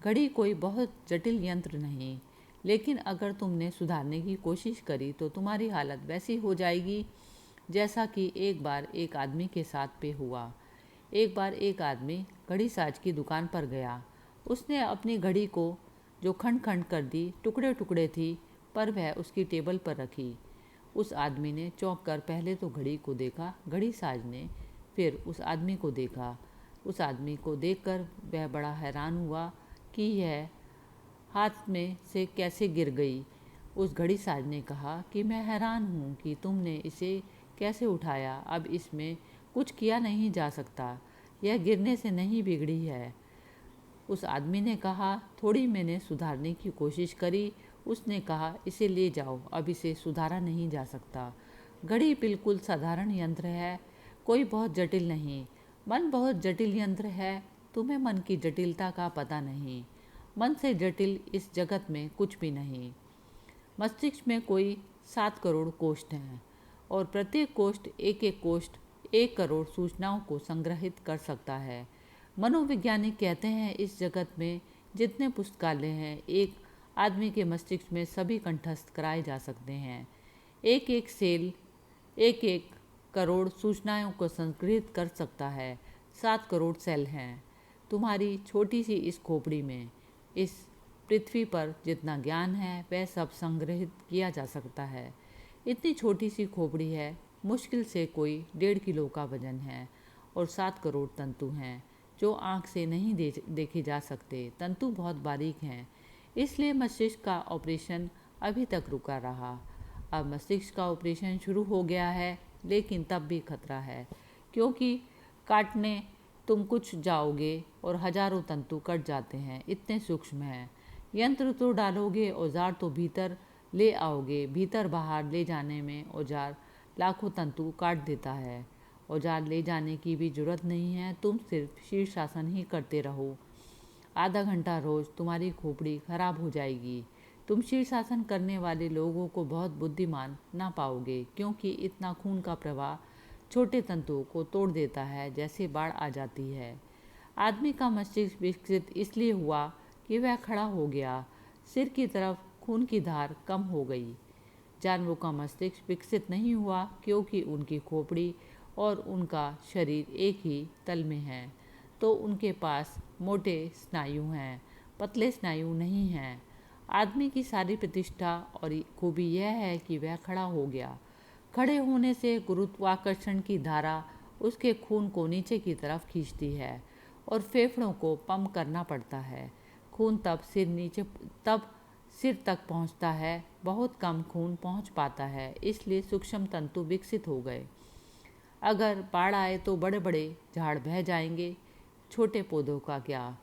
A: घड़ी कोई बहुत जटिल यंत्र नहीं, लेकिन अगर तुमने सुधारने की कोशिश करी तो तुम्हारी हालत वैसी हो जाएगी जैसा कि एक बार एक आदमी के साथ पे हुआ। एक बार एक आदमी घड़ी साज की दुकान पर गया। उसने अपनी घड़ी को जो खंड खंड कर दी, टुकड़े टुकड़े थी, पर वह उसकी टेबल पर रखी। उस आदमी ने चौंक कर पहले तो घड़ी को देखा, घड़ी साज ने फिर उस आदमी को देखा। उस आदमी को देखकर वह बड़ा हैरान हुआ कि यह हाथ में से कैसे गिर गई। उस घड़ी साज ने कहा कि मैं हैरान हूँ कि तुमने इसे कैसे उठाया। अब इसमें कुछ किया नहीं जा सकता, यह गिरने से नहीं बिगड़ी है। उस आदमी ने कहा, थोड़ी मैंने सुधारने की कोशिश करी। उसने कहा, इसे ले जाओ, अब इसे सुधारा नहीं जा सकता। घड़ी बिल्कुल साधारण यंत्र है, कोई बहुत जटिल नहीं। मन बहुत जटिल यंत्र है, तुम्हें मन की जटिलता का पता नहीं। मन से जटिल इस जगत में कुछ भी नहीं। मस्तिष्क में कोई 7 करोड़ कोष्ठ हैं, और प्रत्येक कोष्ठ एक एक कोष्ठ 1 करोड़ सूचनाओं को संग्रहित कर सकता है। मनोवैज्ञानिक कहते हैं इस जगत में जितने पुस्तकालय हैं, एक आदमी के मस्तिष्क में सभी कंठस्थ कराए जा सकते हैं। एक एक सेल 1 करोड़ सूचनाओं को संग्रहित कर सकता है। 7 करोड़ सेल हैं तुम्हारी छोटी सी इस खोपड़ी में। इस पृथ्वी पर जितना ज्ञान है वह सब संग्रहित किया जा सकता है। इतनी छोटी सी खोपड़ी है, मुश्किल से कोई 1.5 किलो का वजन है, और 7 करोड़ तंतु हैं जो आँख से नहीं देखे जा सकते। तंतु बहुत बारीक हैं, इसलिए मस्तिष्क का ऑपरेशन अभी तक रुका रहा। अब मस्तिष्क का ऑपरेशन शुरू हो गया है, लेकिन तब भी खतरा है, क्योंकि काटने तुम कुछ जाओगे और हजारों तंतु कट जाते हैं, इतने सूक्ष्म हैं। यंत्र तो डालोगे, औजार तो भीतर ले आओगे, भीतर बाहर ले जाने में औजार लाखों तंतु काट देता है। औजार ले जाने की भी जरूरत नहीं है, तुम सिर्फ शीर्षासन ही करते रहो। आधा घंटा रोज तुम्हारी खोपड़ी खराब हो जाएगी। तुम शीर्षासन करने वाले लोगों को बहुत बुद्धिमान ना पाओगे, क्योंकि इतना खून का प्रवाह छोटे तंतुओं को तोड़ देता है जैसे बाढ़ आ जाती है। आदमी का मस्तिष्क विकसित इसलिए हुआ कि वह खड़ा हो गया, सिर की तरफ खून की धार कम हो गई। जानवरों का मस्तिष्क विकसित नहीं हुआ, क्योंकि उनकी खोपड़ी और उनका शरीर एक ही तल में है, तो उनके पास मोटे स्नायु हैं, पतले स्नायु नहीं हैं। आदमी की सारी प्रतिष्ठा और खूबी यह है कि वह खड़ा हो गया। खड़े होने से गुरुत्वाकर्षण की धारा उसके खून को नीचे की तरफ खींचती है और फेफड़ों को पंप करना पड़ता है। खून तब सिर तक पहुंचता है। बहुत कम खून पहुंच पाता है, इसलिए सूक्ष्म तंतु विकसित हो गए। अगर बाढ़ आए तो बड़े बड़े झाड़ बह जाएंगे, छोटे पौधों का क्या।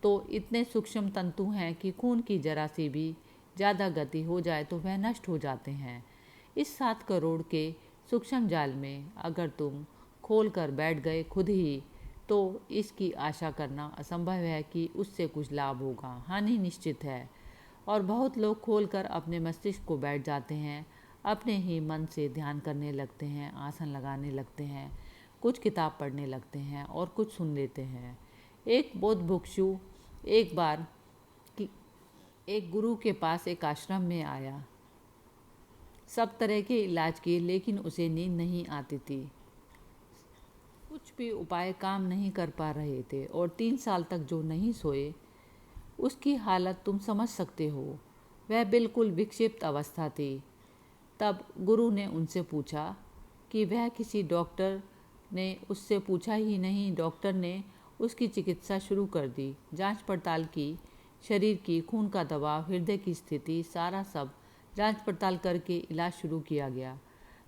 A: तो इतने सूक्ष्म तंतु हैं कि खून की जरा सी भी ज़्यादा गति हो जाए तो वह नष्ट हो जाते हैं। इस 7 करोड़ के सूक्ष्म जाल में अगर तुम खोल कर बैठ गए खुद ही, तो इसकी आशा करना असंभव है कि उससे कुछ लाभ होगा। हानि निश्चित है। और बहुत लोग खोल कर अपने मस्तिष्क को बैठ जाते हैं, अपने ही मन से ध्यान करने लगते हैं, आसन लगाने लगते हैं, कुछ किताब पढ़ने लगते हैं और कुछ सुन लेते हैं। एक बौद्ध भिक्षु एक बार एक गुरु के पास एक आश्रम में आया। सब तरह के इलाज किए, लेकिन उसे नींद नहीं आती थी। कुछ भी उपाय काम नहीं कर पा रहे थे और 3 साल तक जो नहीं सोए, उसकी हालत तुम समझ सकते हो। वह बिल्कुल विक्षिप्त अवस्था थी। तब गुरु ने उनसे पूछा कि वह किसी डॉक्टर ने उससे पूछा ही नहीं, डॉक्टर ने उसकी चिकित्सा शुरू कर दी। जांच पड़ताल की, शरीर की, खून का दबाव, हृदय की स्थिति, सारा सब जांच पड़ताल करके इलाज शुरू किया गया।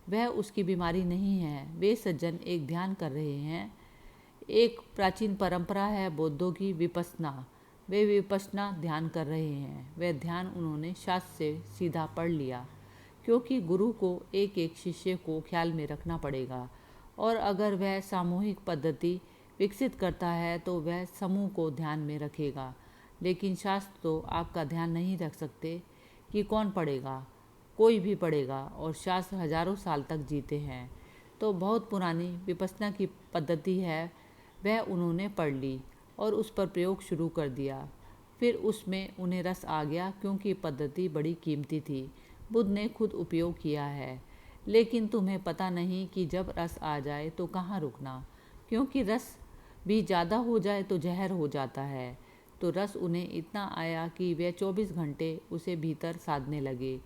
A: वह उसकी बीमारी नहीं है। वे सज्जन एक ध्यान कर रहे हैं। एक प्राचीन परंपरा है बौद्धों की, विपस्सना। वे विपस्सना ध्यान कर रहे हैं। वह ध्यान उन्होंने शास्त्र से सीधा पढ़ लिया, क्योंकि गुरु को एक एक शिष्य को ख्याल में रखना पड़ेगा, और अगर वह सामूहिक पद्धति विकसित करता है तो वह समूह को ध्यान में रखेगा। लेकिन शास्त्र तो आपका ध्यान नहीं रख सकते कि कौन पढ़ेगा। कोई भी पढ़ेगा, और शास्त्र हजारों साल तक जीते हैं। तो बहुत पुरानी विपस्सना की पद्धति है, वह उन्होंने पढ़ ली और उस पर प्रयोग शुरू कर दिया। फिर उसमें उन्हें रस आ गया, क्योंकि पद्धति बड़ी कीमती थी। बुद्ध ने खुद उपयोग किया है। लेकिन तुम्हें पता नहीं कि जब रस आ जाए तो कहाँ रुकना, क्योंकि रस भी ज़्यादा हो जाए तो जहर हो जाता है। तो रस उन्हें इतना आया कि वे 24 घंटे उसे भीतर साधने लगे।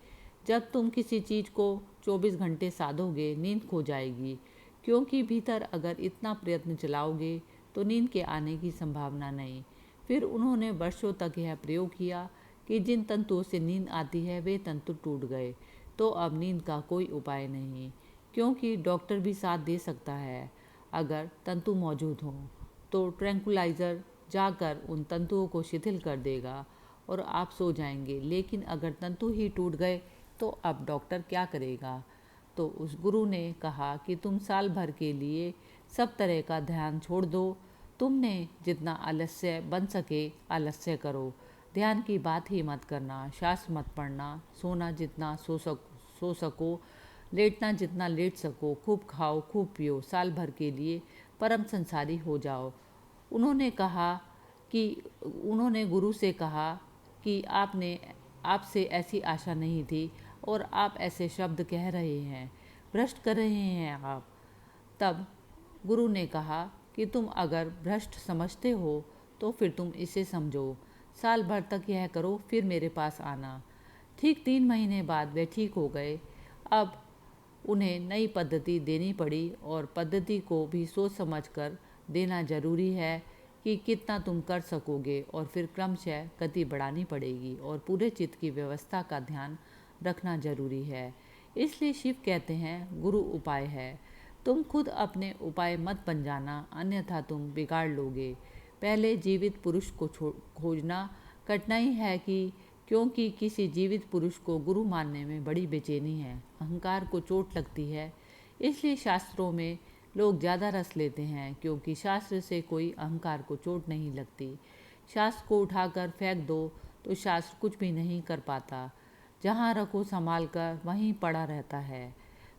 A: जब तुम किसी चीज़ को 24 घंटे साधोगे, नींद खो जाएगी, क्योंकि भीतर अगर इतना प्रयत्न चलाओगे तो नींद के आने की संभावना नहीं। फिर उन्होंने वर्षों तक यह प्रयोग किया कि जिन तंतुओं से नींद आती है वे तंतु टूट गए। तो अब नींद का कोई उपाय नहीं, क्योंकि डॉक्टर भी साथ दे सकता है। अगर तंतु मौजूद हों तो ट्रैंकुलाइज़र जाकर उन तंतुओं को शिथिल कर देगा और आप सो जाएंगे। लेकिन अगर तंतु ही टूट गए तो अब डॉक्टर क्या करेगा। तो उस गुरु ने कहा कि तुम साल भर के लिए सब तरह का ध्यान छोड़ दो। तुमने जितना आलस्य बन सके आलस्य करो। ध्यान की बात ही मत करना, शास्त्र मत पढ़ना, सोना जितना सो सको, लेटना जितना लेट सको, खूब खाओ खूब पियो, साल भर के लिए परम संसारी हो जाओ। उन्होंने कहा कि उन्होंने गुरु से कहा कि आपसे ऐसी आशा नहीं थी और आप ऐसे शब्द कह रहे हैं, भ्रष्ट कर रहे हैं आप। तब गुरु ने कहा कि तुम अगर भ्रष्ट समझते हो तो फिर तुम इसे समझो। साल भर तक यह करो, फिर मेरे पास आना। ठीक 3 महीने बाद वे ठीक हो गए। अब उन्हें नई पद्धति देनी पड़ी, और पद्धति को भी सोच समझ कर देना जरूरी है कि कितना तुम कर सकोगे, और फिर क्रमशः गति बढ़ानी पड़ेगी, और पूरे चित्त की व्यवस्था का ध्यान रखना जरूरी है। इसलिए शिव कहते हैं गुरु उपाय है। तुम खुद अपने उपाय मत बन जाना, अन्यथा तुम बिगाड़ लोगे। पहले जीवित पुरुष को खोजना कठिनाई है क्योंकि किसी जीवित पुरुष को गुरु मानने में बड़ी बेचैनी है, अहंकार को चोट लगती है। इसलिए शास्त्रों में लोग ज़्यादा रस लेते हैं, क्योंकि शास्त्र से कोई अहंकार को चोट नहीं लगती। शास्त्र को उठाकर फेंक दो तो शास्त्र कुछ भी नहीं कर पाता। जहाँ रखो संभाल कर वहीं पड़ा रहता है।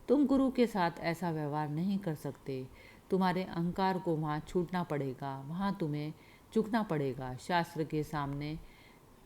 A: तुम गुरु के साथ ऐसा व्यवहार नहीं कर सकते। तुम्हारे अहंकार को वहाँ छूटना पड़ेगा, वहाँ तुम्हें झुकना पड़ेगा। शास्त्र के सामने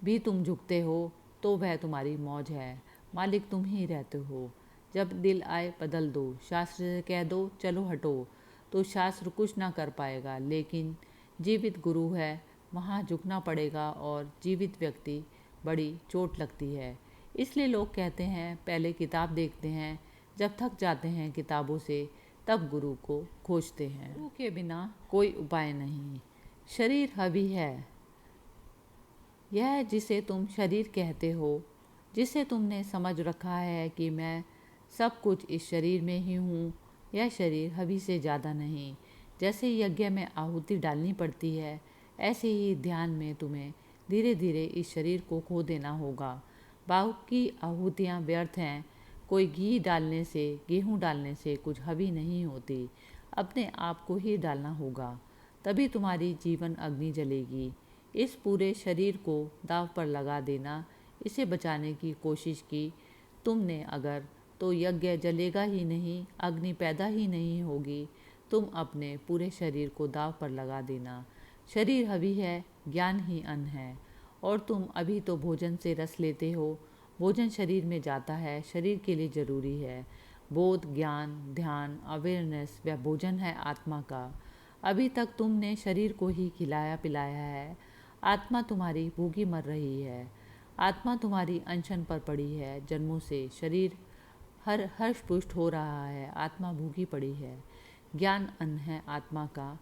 A: भी तुम झुकते हो तो वह तुम्हारी मौज है, मालिक तुम ही रहते हो। जब दिल आए बदल दो, शास्त्र से कह दो चलो हटो, तो शास्त्र कुछ ना कर पाएगा। लेकिन जीवित गुरु है, वहाँ झुकना पड़ेगा, और जीवित व्यक्ति बड़ी चोट लगती है। इसलिए लोग कहते हैं पहले किताब देखते हैं जब थक जाते हैं किताबों से तब गुरु को खोजते हैं। गुरु के बिना कोई उपाय नहीं। शरीर हवि है, यह जिसे तुम शरीर कहते हो, जिसे तुमने समझ रखा है कि मैं सब कुछ इस शरीर में ही हूँ। यह शरीर हवि से ज़्यादा नहीं। जैसे यज्ञ में आहुति डालनी पड़ती है, ऐसे ही ध्यान में तुम्हें धीरे धीरे इस शरीर को खो देना होगा। बाकी आहुतियाँ व्यर्थ हैं। कोई घी डालने से, गेहूँ डालने से कुछ हवि नहीं होती। अपने आप को ही डालना होगा, तभी तुम्हारी जीवन अग्नि जलेगी। इस पूरे शरीर को दांव पर लगा देना, इसे बचाने की कोशिश की तुमने अगर, तो यज्ञ जलेगा ही नहीं, अग्नि पैदा ही नहीं होगी। तुम अपने पूरे शरीर को दांव पर लगा देना। शरीर हवि है, ज्ञान ही अन्न है। और तुम अभी तो भोजन से रस लेते हो। भोजन शरीर में जाता है, शरीर के लिए जरूरी है। बोध, ज्ञान, ध्यान, अवेयरनेस वह भोजन है आत्मा का। अभी तक तुमने शरीर को ही खिलाया पिलाया है। आत्मा तुम्हारी भूखी मर रही है। आत्मा तुम्हारी अनशन पर पड़ी है जन्मों से। शरीर हर्ष पुष्ट हो रहा है, आत्मा भूखी पड़ी है। ज्ञान अन्न है आत्मा का।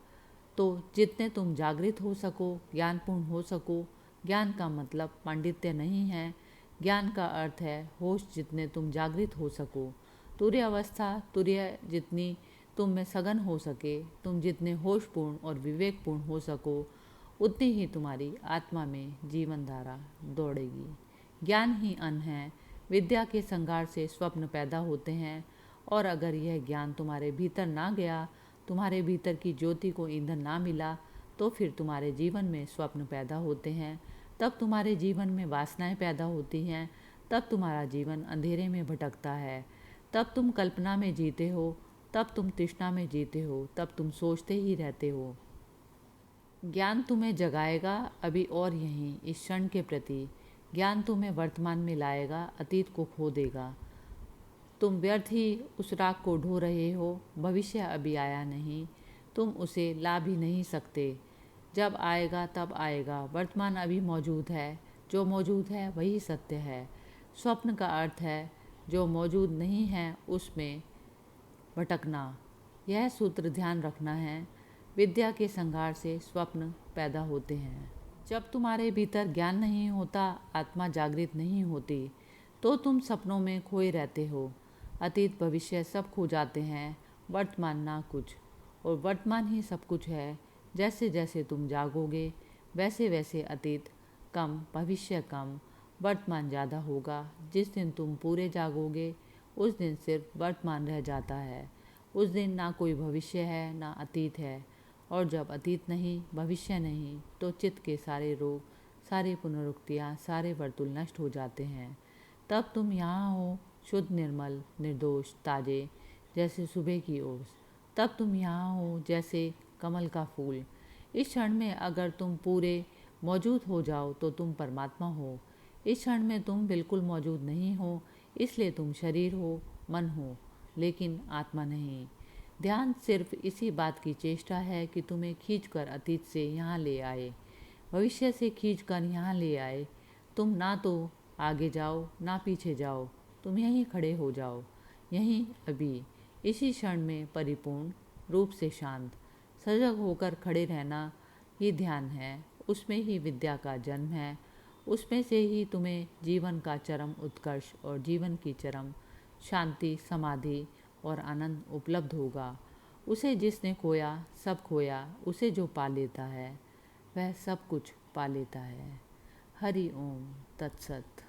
A: तो जितने तुम जागृत हो सको, ज्ञानपूर्ण हो सको। ज्ञान का मतलब पांडित्य नहीं है। ज्ञान का अर्थ है होश, जितने तुम जागृत हो सको। तुर्य अवस्था, तुर्य जितनी तुम में सघन हो सके, तुम जितने होशपूर्ण और विवेकपूर्ण हो सको, उतनी ही तुम्हारी आत्मा में जीवन धारा दौड़ेगी। ज्ञान ही अन्न है। विद्या के संगार से स्वप्न पैदा होते हैं, और अगर यह ज्ञान तुम्हारे भीतर ना गया, तुम्हारे भीतर की ज्योति को ईंधन ना मिला, तो फिर तुम्हारे जीवन में स्वप्न पैदा होते हैं। तब तुम्हारे जीवन में वासनाएं पैदा होती हैं। तब तुम्हारा जीवन अंधेरे में भटकता है। तब तुम कल्पना में जीते हो, तब तुम तृष्णा में जीते हो, तब तुम सोचते ही रहते हो। ज्ञान तुम्हें जगाएगा अभी और यहीं, इस क्षण के प्रति। ज्ञान तुम्हें वर्तमान में लाएगा, अतीत को खो देगा। तुम व्यर्थ ही उस राग को ढो रहे हो। भविष्य अभी आया नहीं, तुम उसे ला भी नहीं सकते। जब आएगा तब आएगा। वर्तमान अभी मौजूद है। जो मौजूद है वही सत्य है। स्वप्न का अर्थ है जो मौजूद नहीं है उसमें भटकना। यह सूत्र ध्यान रखना है। विद्या के संघार से स्वप्न पैदा होते हैं। जब तुम्हारे भीतर ज्ञान नहीं होता, आत्मा जागृत नहीं होती, तो तुम सपनों में खोए रहते हो। अतीत भविष्य सब खो जाते हैं, वर्तमान ना कुछ। और वर्तमान ही सब कुछ है। जैसे जैसे तुम जागोगे, वैसे वैसे अतीत कम, भविष्य कम, वर्तमान ज़्यादा होगा। जिस दिन तुम पूरे जागोगे, उस दिन सिर्फ वर्तमान रह जाता है। उस दिन ना कोई भविष्य है, ना अतीत है। और जब अतीत नहीं, भविष्य नहीं, तो चित्त के सारे रोग, सारी पुनरुक्तियाँ, सारे वर्तुल नष्ट हो जाते हैं। तब तुम यहाँ हो, शुद्ध, निर्मल, निर्दोष, ताजे, जैसे सुबह की ओस। तब तुम यहाँ हो जैसे कमल का फूल। इस क्षण में अगर तुम पूरे मौजूद हो जाओ तो तुम परमात्मा हो। इस क्षण में तुम बिल्कुल मौजूद नहीं हो, इसलिए तुम शरीर हो, मन हो, लेकिन आत्मा नहीं। ध्यान सिर्फ इसी बात की चेष्टा है कि तुम्हें खींचकर अतीत से यहाँ ले आए, भविष्य से खींचकर यहाँ ले आए। तुम ना तो आगे जाओ ना पीछे जाओ, तुम यहीं खड़े हो जाओ, यहीं अभी, इसी क्षण में परिपूर्ण रूप से शांत। सजग होकर खड़े रहना ही ध्यान है। उसमें ही विद्या का जन्म है। उसमें से ही तुम्हें जीवन का चरम उत्कर्ष और जीवन की चरम शांति, समाधि और आनंद उपलब्ध होगा। उसे जिसने खोया सब खोया। उसे जो पा लेता है वह सब कुछ पा लेता है। हरि ओम तत्सत।